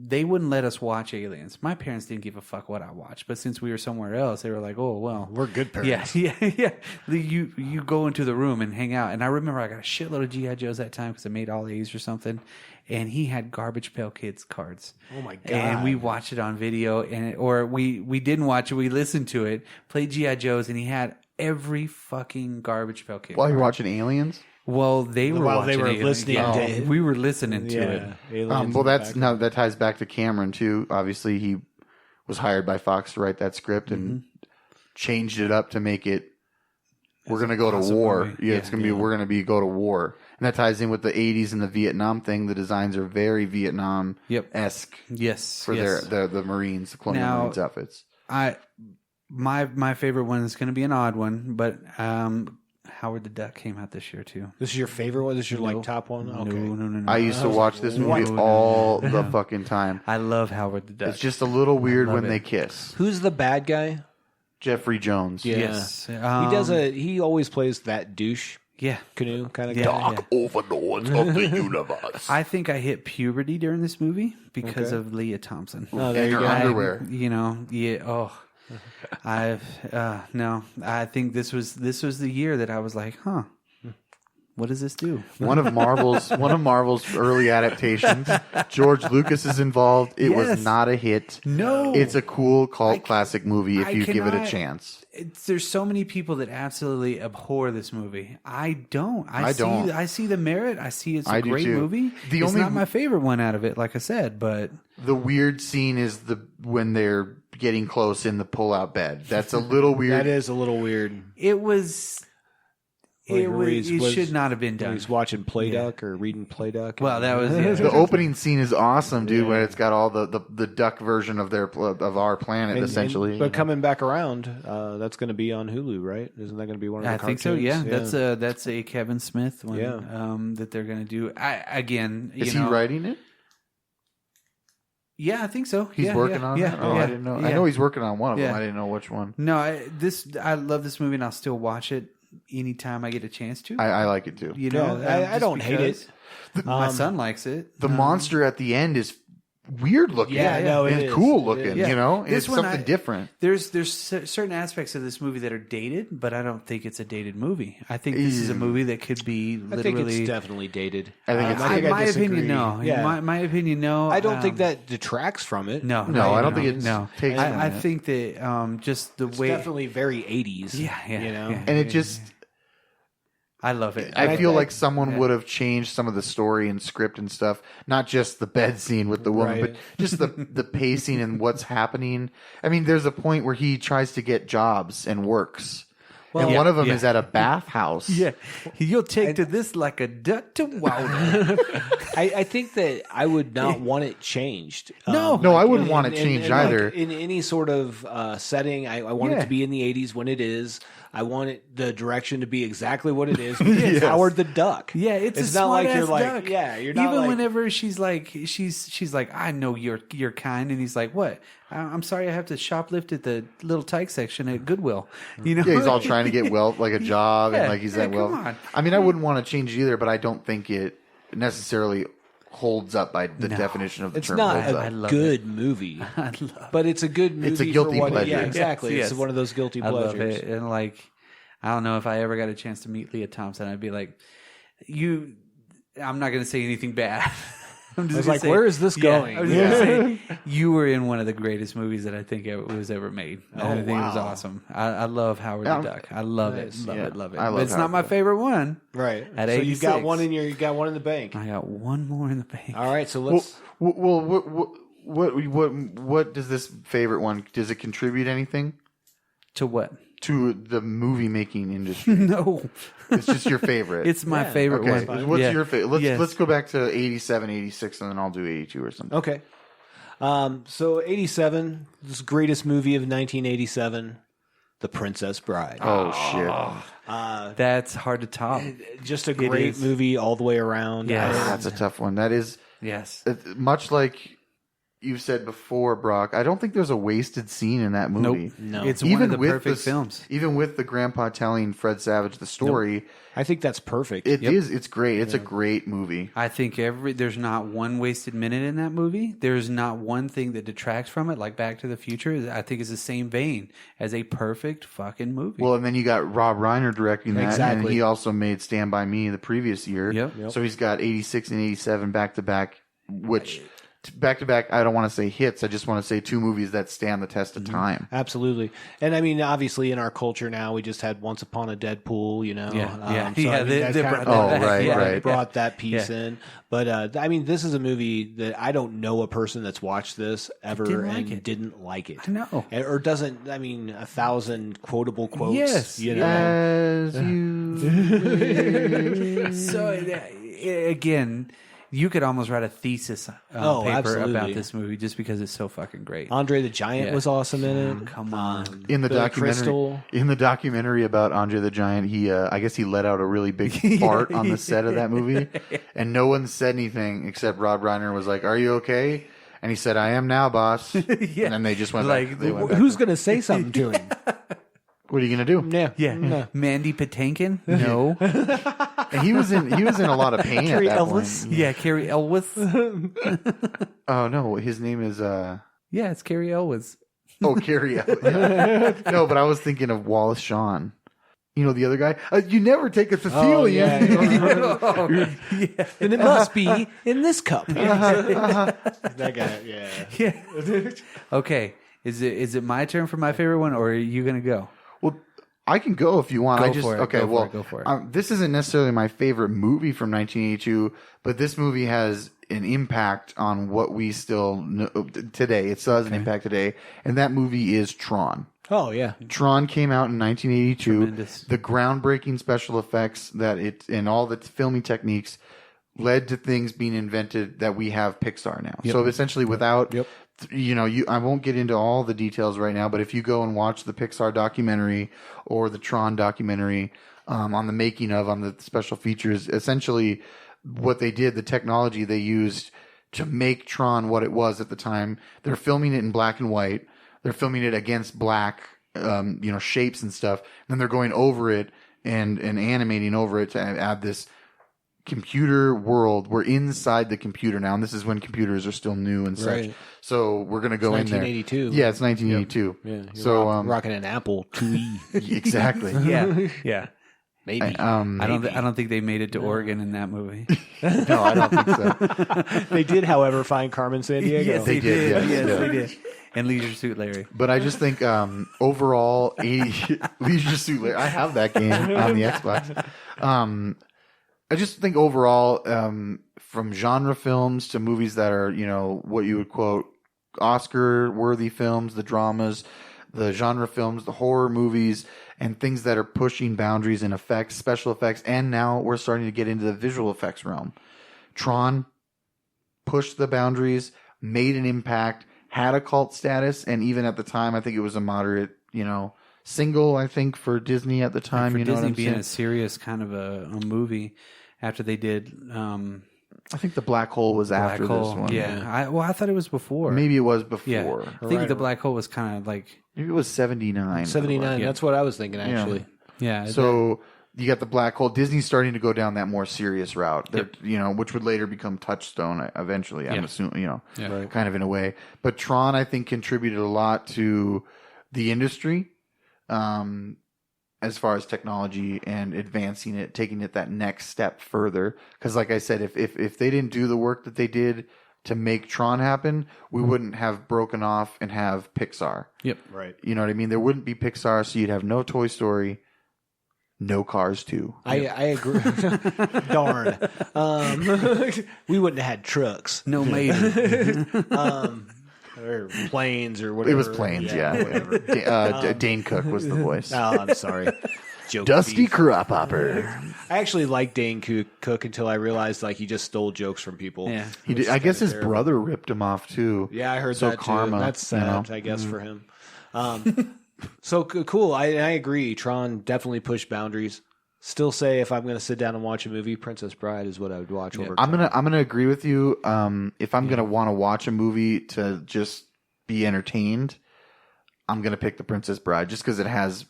they wouldn't let us watch Aliens. My parents didn't give a fuck what I watched, but since we were somewhere else, they were like, "Oh well, We're good parents. yeah." You go into the room and hang out. And I remember I got a shitload of GI Joes that time because I made all A's or something. And he had Garbage Pail Kids cards. Oh my god! And we watched it on video, or we didn't watch it. We listened to it, played GI Joes, and he had every fucking Garbage Pail Kid. While you're watching Aliens. Well, they were listening. Yeah, we were listening to it. Well, that ties back to Cameron too. Obviously, he was hired by Fox to write that script and changed it up to make it. We're going to go to war. Movie. Yeah, it's going to be. We're going to go to war, and that ties in with the '80s and the Vietnam thing. The designs are very Vietnam-esque. Yes, for the Marines, the Colonial Marines outfits. My favorite one is going to be an odd one, but Howard the Duck came out this year too. This is your favorite one? This is your like top one? Okay. No. I used to watch this movie all the fucking time. I love Howard the Duck. It's just a little weird when they kiss. Who's the bad guy? Jeffrey Jones. Yeah. Yes. He always plays that douche canoe kind of guy. Dark overlords of the universe. I think I hit puberty during this movie because of Leah Thompson. Oh, there and you her go. underwear. I think this was the year that I was like, what does this do? One of Marvel's early adaptations. George Lucas is involved. It was not a hit. No. It's a cool cult classic movie if you give it a chance. There's so many people that absolutely abhor this movie. I don't. I see the merit. I see it's a great movie. It's not my favorite one out of it, like I said, but the weird scene is when they're getting close in the pull-out bed. That's a little weird. That is a little weird. It was. It should not have been done. He's watching Play Duck or reading Play Duck. Well, that was the opening scene is awesome, dude. Where it's got all the duck version of our planet, essentially. But coming back around, that's going to be on Hulu, right? Isn't that going to be one of the cartoons? I think so. Yeah, that's a Kevin Smith one. That they're going to do. Is he writing it? Yeah, I think so. He's working on it. Oh, I didn't know. Yeah. I know he's working on one of them. I didn't know which one. No, I love this movie, and I'll still watch it anytime I get a chance to. I like it too. You know, I don't hate it. My son likes it. The monster at the end is weird looking. Yeah, no, it's cool looking. You know, it's something different. There's certain aspects of this movie that are dated, but I don't think it's a dated movie. I think this is a movie that could be literally. I think it's definitely dated. I think it's. My opinion, no. Yeah. My opinion, no. I don't think that detracts from it. No, I don't think it takes. I think that just the way it's definitely very 80s. Yeah, you know, and it just. I love it. I feel like someone would have changed some of the story and script and stuff, not just the bed scene with the woman, but just the pacing and what's happening. I mean, there's a point where he tries to get jobs and works. Well, and one of them is at a bathhouse. Yeah. You'll take to this like a duck to water. I think that I would not want it changed. No, I wouldn't want it changed either. Like in any sort of setting, I want it to be in the 80s when it is. I want the direction to be exactly what it is. It's Howard the Duck. Yeah, it's not like you're duck. like, you're not even like, whenever she's like, I know you're kind, and he's like, what? I'm sorry, I have to shoplift at the little tyke section at Goodwill. You know, he's all trying to get like a job, and like he's like, well, come on. I mean, I wouldn't want to change it either, but I don't think it necessarily holds up by the definition of the term. It's not a good movie, but it's a good movie. It's a guilty pleasure. Yeah, exactly. Yes. It's one of those guilty pleasures. I love it. And like, I don't know if I ever got a chance to meet Leah Thompson, I'd be like, I'm not going to say anything bad. I'm just like, where is this going? I was gonna say, you were in one of the greatest movies that I think was ever made. I think it was awesome. I love Howard the Duck. I love it. Love it. But it's not my favorite one. Right. At so 86. you got one in the bank. I got one more in the bank. All right. So let's. What does this favorite one? Does it contribute anything to what? To the movie making industry? No, it's just your favorite. It's my favorite one. What's your favorite? Let's go back to 87, 86, and then I'll do 82 or something. Okay. So 87, this greatest movie of 1987, The Princess Bride. Oh shit. That's hard to top. Just a great movie all the way around. Yeah, that's a tough one. That is yes. Much like you've said before, Brock, I don't think there's a wasted scene in that movie. No. It's one of the perfect films. Even with the grandpa telling Fred Savage the story, I think that's perfect. it is. It's great. It's a great movie. I think there's not one wasted minute in that movie. There's not one thing that detracts from it, like Back to the Future. I think it's the same vein as a perfect fucking movie. Well, and then you got Rob Reiner directing that, Exactly. and he also made Stand By Me the previous year. Yep. So he's got 86 and 87 back to back, which back to back, I don't want to say hits. I just want to say two movies that stand the test of time. Absolutely. And I mean, obviously in our culture now, we just had Once Upon a Deadpool, brought that piece in. But I mean, this is a movie that I don't know a person that's watched this ever didn't like it. I know. Or doesn't, I mean, 1,000 quotable quotes. Yes. You know? As you So again, you could almost write a thesis paper absolutely. about this movie just because it's so fucking great. Andre the Giant was awesome in it. Come on. in the Billy documentary, Crystal. in the documentary about Andre the Giant, he I guess he let out a really big fart on the set of that movie, and no one said anything except Rob Reiner was like, "Are you okay?" And he said, "I am now, boss." And then they just went back. They went back. Who's going to say something to him? What are you gonna do? Yeah. Mandy Patinkin? No. And he was in a lot of pain Carrie at that Elwes? point. Yeah, Carrie Elwes. Oh no, his name is Yeah, it's Carrie Elwes. Carrie Elwes. Yeah. No, but I was thinking of Wallace Shawn. You know the other guy. You never take a Cecilian. And it must be in this cup. That guy, yeah. Okay. Is it my turn for my favorite one, or are you going to go? Well, I can go if you want. Go for it. Go for it. This isn't necessarily my favorite movie from 1982, but this movie has an impact on what we still know today. It still has an impact today, and that movie is Tron. Oh, yeah. Tron came out in 1982. Tremendous. The groundbreaking special effects and all the filming techniques led to things being invented that we have Pixar now. Yep. So essentially, without Yep. I won't get into all the details right now, but if you go and watch the Pixar documentary or the Tron documentary on the making of, on the special features, essentially what they did, the technology they used to make Tron what it was at the time, they're filming it in black and white. They're filming it against black, shapes and stuff. And then they're going over it and animating over it to add this computer world. We're inside the computer now, and this is when computers are still new and such. Right. So we're going to go in there. 1982. Yeah, it's 1982. Yeah, so rocking an Apple IIe. exactly. Yeah. Maybe. I don't think they made it to Oregon in that movie. No, I don't think so. They did, however, find Carmen Sandiego. Yes, They did. Yes, Yeah. they did. And Leisure Suit Larry. But I just think overall, Leisure Suit Larry, I have that game on the Xbox. I just think overall, from genre films to movies that are, what you would quote Oscar-worthy films, the dramas, the genre films, the horror movies, and things that are pushing boundaries in effects, special effects, and now we're starting to get into the visual effects realm. Tron pushed the boundaries, made an impact, had a cult status, and even at the time, I think it was a moderate, single, I think, for Disney at the time. For you know Disney what I'm being saying? a serious kind of a movie after they did I think the Black Hole was Black after Hole. this one. Yeah. I thought it was before. Maybe it was before. Yeah. I think the Black Hole was kind of like... Maybe it was 79. 79. Yeah. That's what I was thinking, actually. Yeah. So you got the Black Hole. Disney's starting to go down that more serious route, which would later become Touchstone eventually, I'm assuming, kind of in a way. But Tron, I think, contributed a lot to the industry as far as technology and advancing it, taking it that next step further. Because like I said, if they didn't do the work that they did to make Tron happen, we wouldn't have broken off and have Pixar. Yep. Right. You know what I mean? There wouldn't be Pixar, so you'd have no Toy Story, no Cars 2. I agree. Darn. We wouldn't have had trucks. No Maiden. Or planes or whatever. It was planes, yeah. Whatever. Dane Cook was the voice. Oh, I'm sorry. Joke Dusty thief. Crop Hopper. I actually liked Dane Cook until I realized he just stole jokes from people. Yeah. He did, I guess his brother ripped him off too. Yeah, I heard So that karma, too. That's sad, I guess, for him. So cool. I agree. Tron definitely pushed boundaries. still say if I'm going to sit down and watch a movie, Princess Bride is what I would watch over. I'm gonna agree with you. If I'm gonna want to watch a movie to just be entertained, I'm gonna pick The Princess Bride just because it has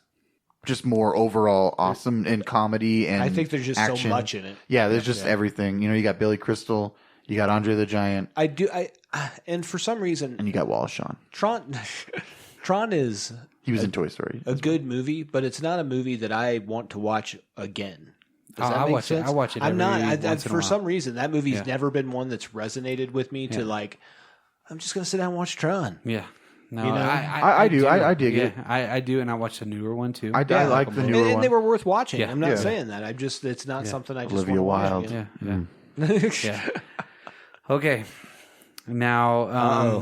just more overall awesome and comedy and I think there's just action. so much in it. Yeah, there's just everything. You got Billy Crystal, you got Andre the Giant, And for some reason, and you got Wallace Shawn. Tron is He was in Toy Story. a good movie, but it's not a movie that I want to watch again. Does that I make watch sense? it. I watch it. I'm not. once in a For while. some reason, that movie's never been one that's resonated with me. To like, I'm just gonna sit down and watch Tron. Yeah. No, You know? I do. I dig it. I do, and I watched the newer one too. I like the newer and one. they were worth watching. Yeah. I'm not Yeah. saying that. It's not something I just Olivia want to Wilde. watch. Yeah. Yeah. Okay. Now,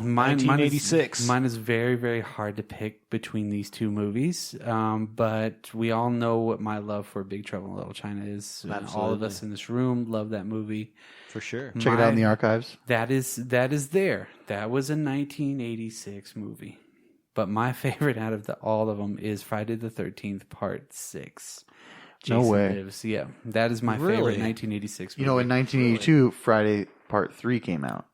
mine 1986. Mine is very, very hard to pick between these two movies. But we all know what my love for Big Trouble in Little China is. All of us in this room love that movie. For sure. Check it out in the archives. That is there. That was a 1986 movie. But my favorite out of all of them is Friday the 13th Part 6. No Jason way. Lives. Yeah, that is my favorite 1986 movie. In 1982, Friday Part 3 came out.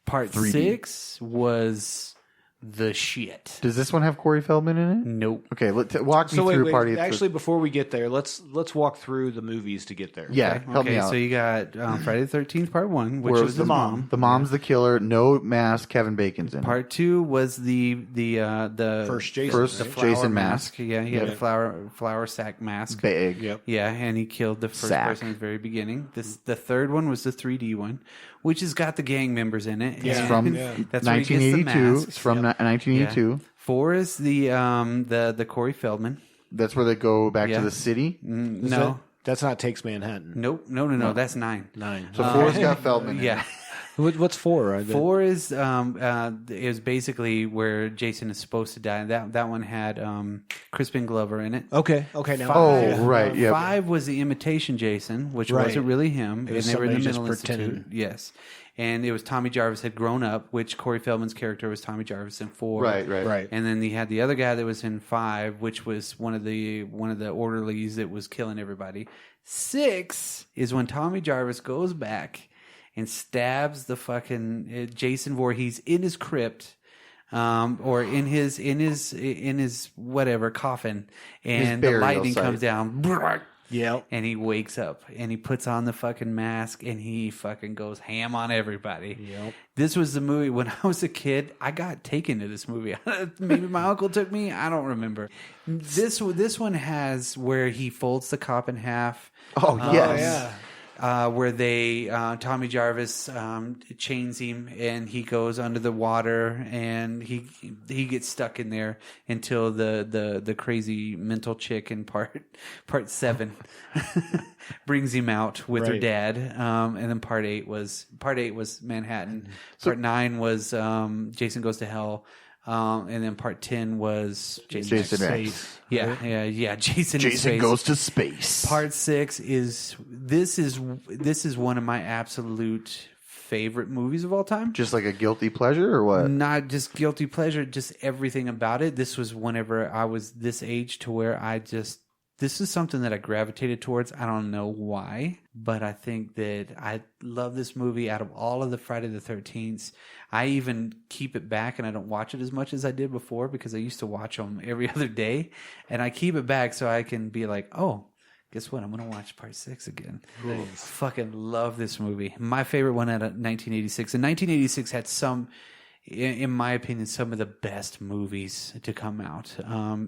Part 3D. 6 was the shit. Does this one have Corey Feldman in it? Nope. Okay, walk me So through wait, Party. actually, before we get there, let's walk through the movies to get there. Yeah, help me out. So you got Friday the 13th Part 1, which Where was the mom. The mom's the killer. No mask. Kevin Bacon's in it. Part 2 was the First Jason. First the flower Jason mask. Yeah, he had a flower sack mask. Big. Yep. Yeah, and he killed the first Sack. person at the very beginning. The third one was the 3D one, which has got the gang members in it. It's Yeah. from That's where he gets the 1982. masks. It's from 1982. 4 is the Corey Feldman. That's where they go back Yeah. to the city. No. That's not Takes Manhattan. Nope. No. That's 9. 9. So 4's got Feldman in Yeah. it. What's 4? 4 is basically where Jason is supposed to die. That one had Crispin Glover in it. Okay. Now. Oh, right. Yeah. 5 was the imitation Jason, which Right. wasn't really him, and was they were in the somebody just mental institute. pretending. Yes, and it was Tommy Jarvis had grown up, which Corey Feldman's character was Tommy Jarvis in 4. Right. And then he had the other guy that was in 5, which was one of the orderlies that was killing everybody. 6 is when Tommy Jarvis goes back and stabs the fucking Jason Voorhees in his crypt, or in his whatever coffin, and the burial lightning site. comes down. Yeah. And he wakes up and he puts on the fucking mask and he fucking goes ham on everybody. Yep. This was the movie when I was a kid. I got taken to this movie. Maybe my uncle took me. I don't remember. This one has where he folds the cop in half. Oh, yes. Yeah. Where Tommy Jarvis chains him and he goes under the water and he gets stuck in there until the crazy mental chick in part 7 brings him out with her Right. dad. And then part 8 was Manhattan. Part 9 was Jason Goes to Hell. And then part 10 was Jason Jason X. X. Yeah. Jason Jason goes to space. Part 6 is one of my absolute favorite movies of all time. Just like a guilty pleasure or what? Not just guilty pleasure, just everything about it. This was whenever I was this age to where this is something that I gravitated towards. I don't know why, but I think that I love this movie out of all of the Friday the 13th. I even keep it back and I don't watch it as much as I did before because I used to watch them every other day. And I keep it back so I can be like, oh, guess what? I'm going to watch part 6 again. Nice. Fucking love this movie. My favorite one out of 1986. And 1986 had some, in my opinion, some of the best movies to come out.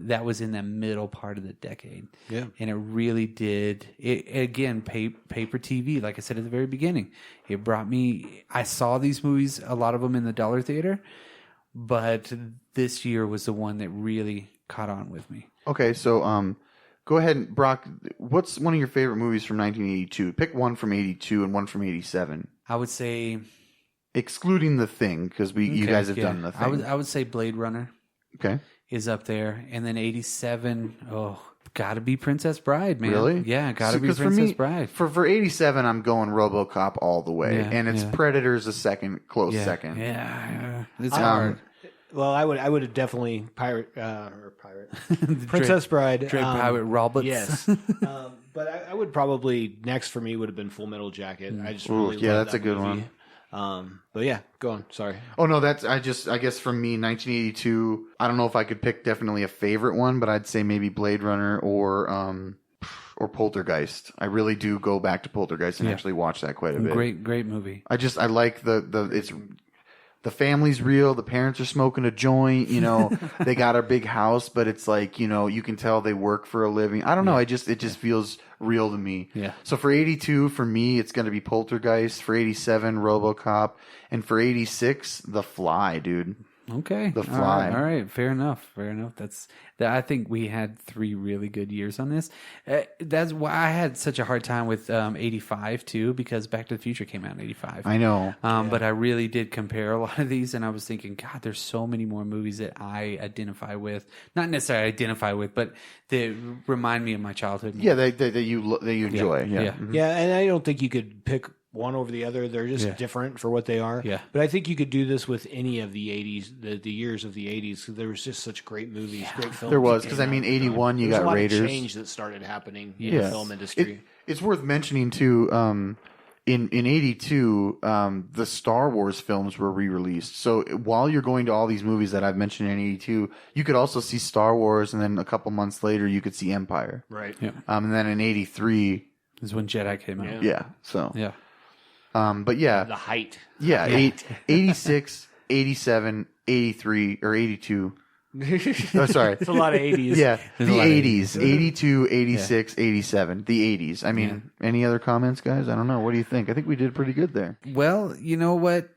That was in the middle part of the decade. Yeah. And it really did. Again, paper TV, like I said at the very beginning. It brought me, I saw these movies, a lot of them in the dollar theater, but this year was the one that really caught on with me. Okay, so go ahead and Brock, what's one of your favorite movies from 1982? Pick one from 82 and one from 87. I would say, Excluding The Thing, because you guys have done The Thing. I would say Blade Runner Okay. is up there. And then 87, gotta be Princess Bride, man. Really? Yeah, gotta be 'cause Princess Bride. For 87, I'm going RoboCop all the way. Yeah, and it's yeah. Predator's a close second. Yeah. It's hard. Well, I would have definitely Princess Bride. Drake Pirate Roberts. Yes. But I would probably next for me would have been Full Metal Jacket. I just really love that's that a good movie. one. But yeah, go on. Sorry. Oh no, I guess for me, 1982. I don't know if I could pick definitely a favorite one, but I'd say maybe Blade Runner or Poltergeist. I really do go back to Poltergeist and actually watch that quite a bit. Great movie. I like the family's real. The parents are smoking a joint. You know, they got a big house, but it's like, you know, you can tell they work for a living. I don't know. It just feels real to me. Yeah. So for 82, for me, it's going to be Poltergeist. For 87, RoboCop, and for 86, The Fly, dude. Okay. The Fly. All right. Fair enough. I think we had 3 really good years on this. That's why I had such a hard time with 85 too, because Back to the Future came out in 85. I know. But I really did compare a lot of these, and I was thinking, God, there's so many more movies that I identify with. Not necessarily identify with, but that remind me of my childhood. Yeah, that you enjoy. Yeah. Yeah, and I don't think you could pick one over the other. They're just different for what they are. Yeah. But I think you could do this with any of the 80s, the years of the 80s. There was just such great movies, great films. There was, because I mean, 81, you got Raiders. There's a lot of change that started happening in the film industry. It's worth mentioning too. In 82, the Star Wars films were re-released. So while you're going to all these movies that I've mentioned in 82, you could also see Star Wars, and then a couple months later, you could see Empire. Right. Yeah. And then in 83 is when Jedi came out. Yeah. So. Yeah. But yeah. The height. Yeah. 86, 87, 83, or 82. Oh, sorry. It's a lot of 80s. Yeah. The 80s. 82, 86, 87. The 80s. I mean, any other comments, guys? I don't know. What do you think? I think we did pretty good there. Well, you know what?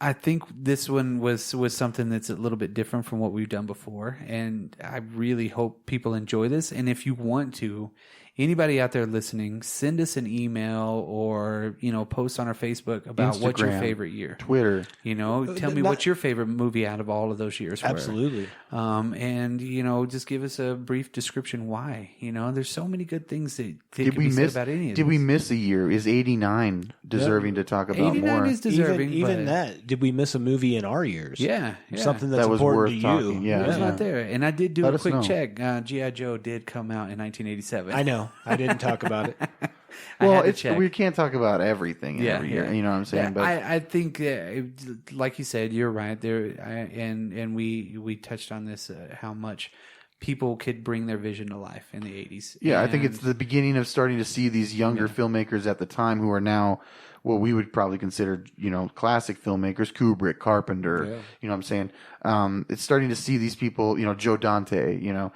I think this one was something that's a little bit different from what we've done before. And I really hope people enjoy this. And if you want to, anybody out there listening, send us an email or, you know, post on our Facebook about what's your favorite year. Twitter. You know, tell me what's your favorite movie out of all of those years were. Absolutely. And, you know, just give us a brief description why. You know, there's so many good things that can be said about any of Did this. we miss a year? Is 89 deserving to talk about 89 more? is deserving. Even but that. Did we miss a movie in our years? Yeah. Something that's that was important worth to talking. you. Yeah. It's not there. And I did do Let a us quick know. check. G.I. Joe did come out in 1987. I know. I didn't talk about it. Well, I had to check. we can't talk about everything every year. You know what I'm saying? Yeah, But I think, like you said, you're right. And we touched on this, how much people could bring their vision to life in the 80s. yeah, I think it's the beginning of starting to see these younger filmmakers at the time who are now what we would probably consider, you know, classic filmmakers, Kubrick, Carpenter, you know what I'm saying? It's starting to see these people, you know, Joe Dante, you know,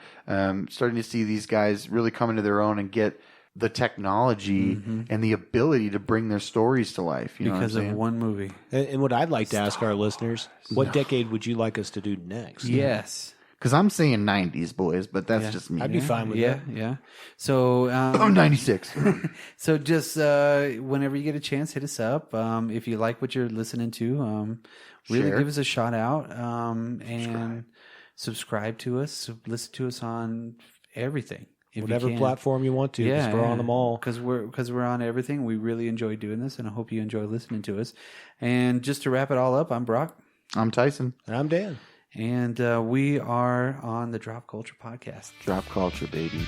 starting to see these guys really come into their own and get the technology and the ability to bring their stories to life. You know because what I'm of saying? one movie. And what I'd like to ask our listeners, what decade would you like us to do next? Yes. Because I'm saying 90s, boys, but that's just me. I'd be fine with that. Yeah. So, Oh, 96. so just whenever you get a chance, hit us up. If you like what you're listening to, really Share. give us a shout out and subscribe to us. Listen to us on everything. If Whatever you can. platform you want to, because we're on them all. Because we're on everything. We really enjoy doing this, and I hope you enjoy listening to us. And just to wrap it all up, I'm Brock. I'm Tyson. And I'm Dan. And we are on the Drop Culture Podcast. Drop culture, baby.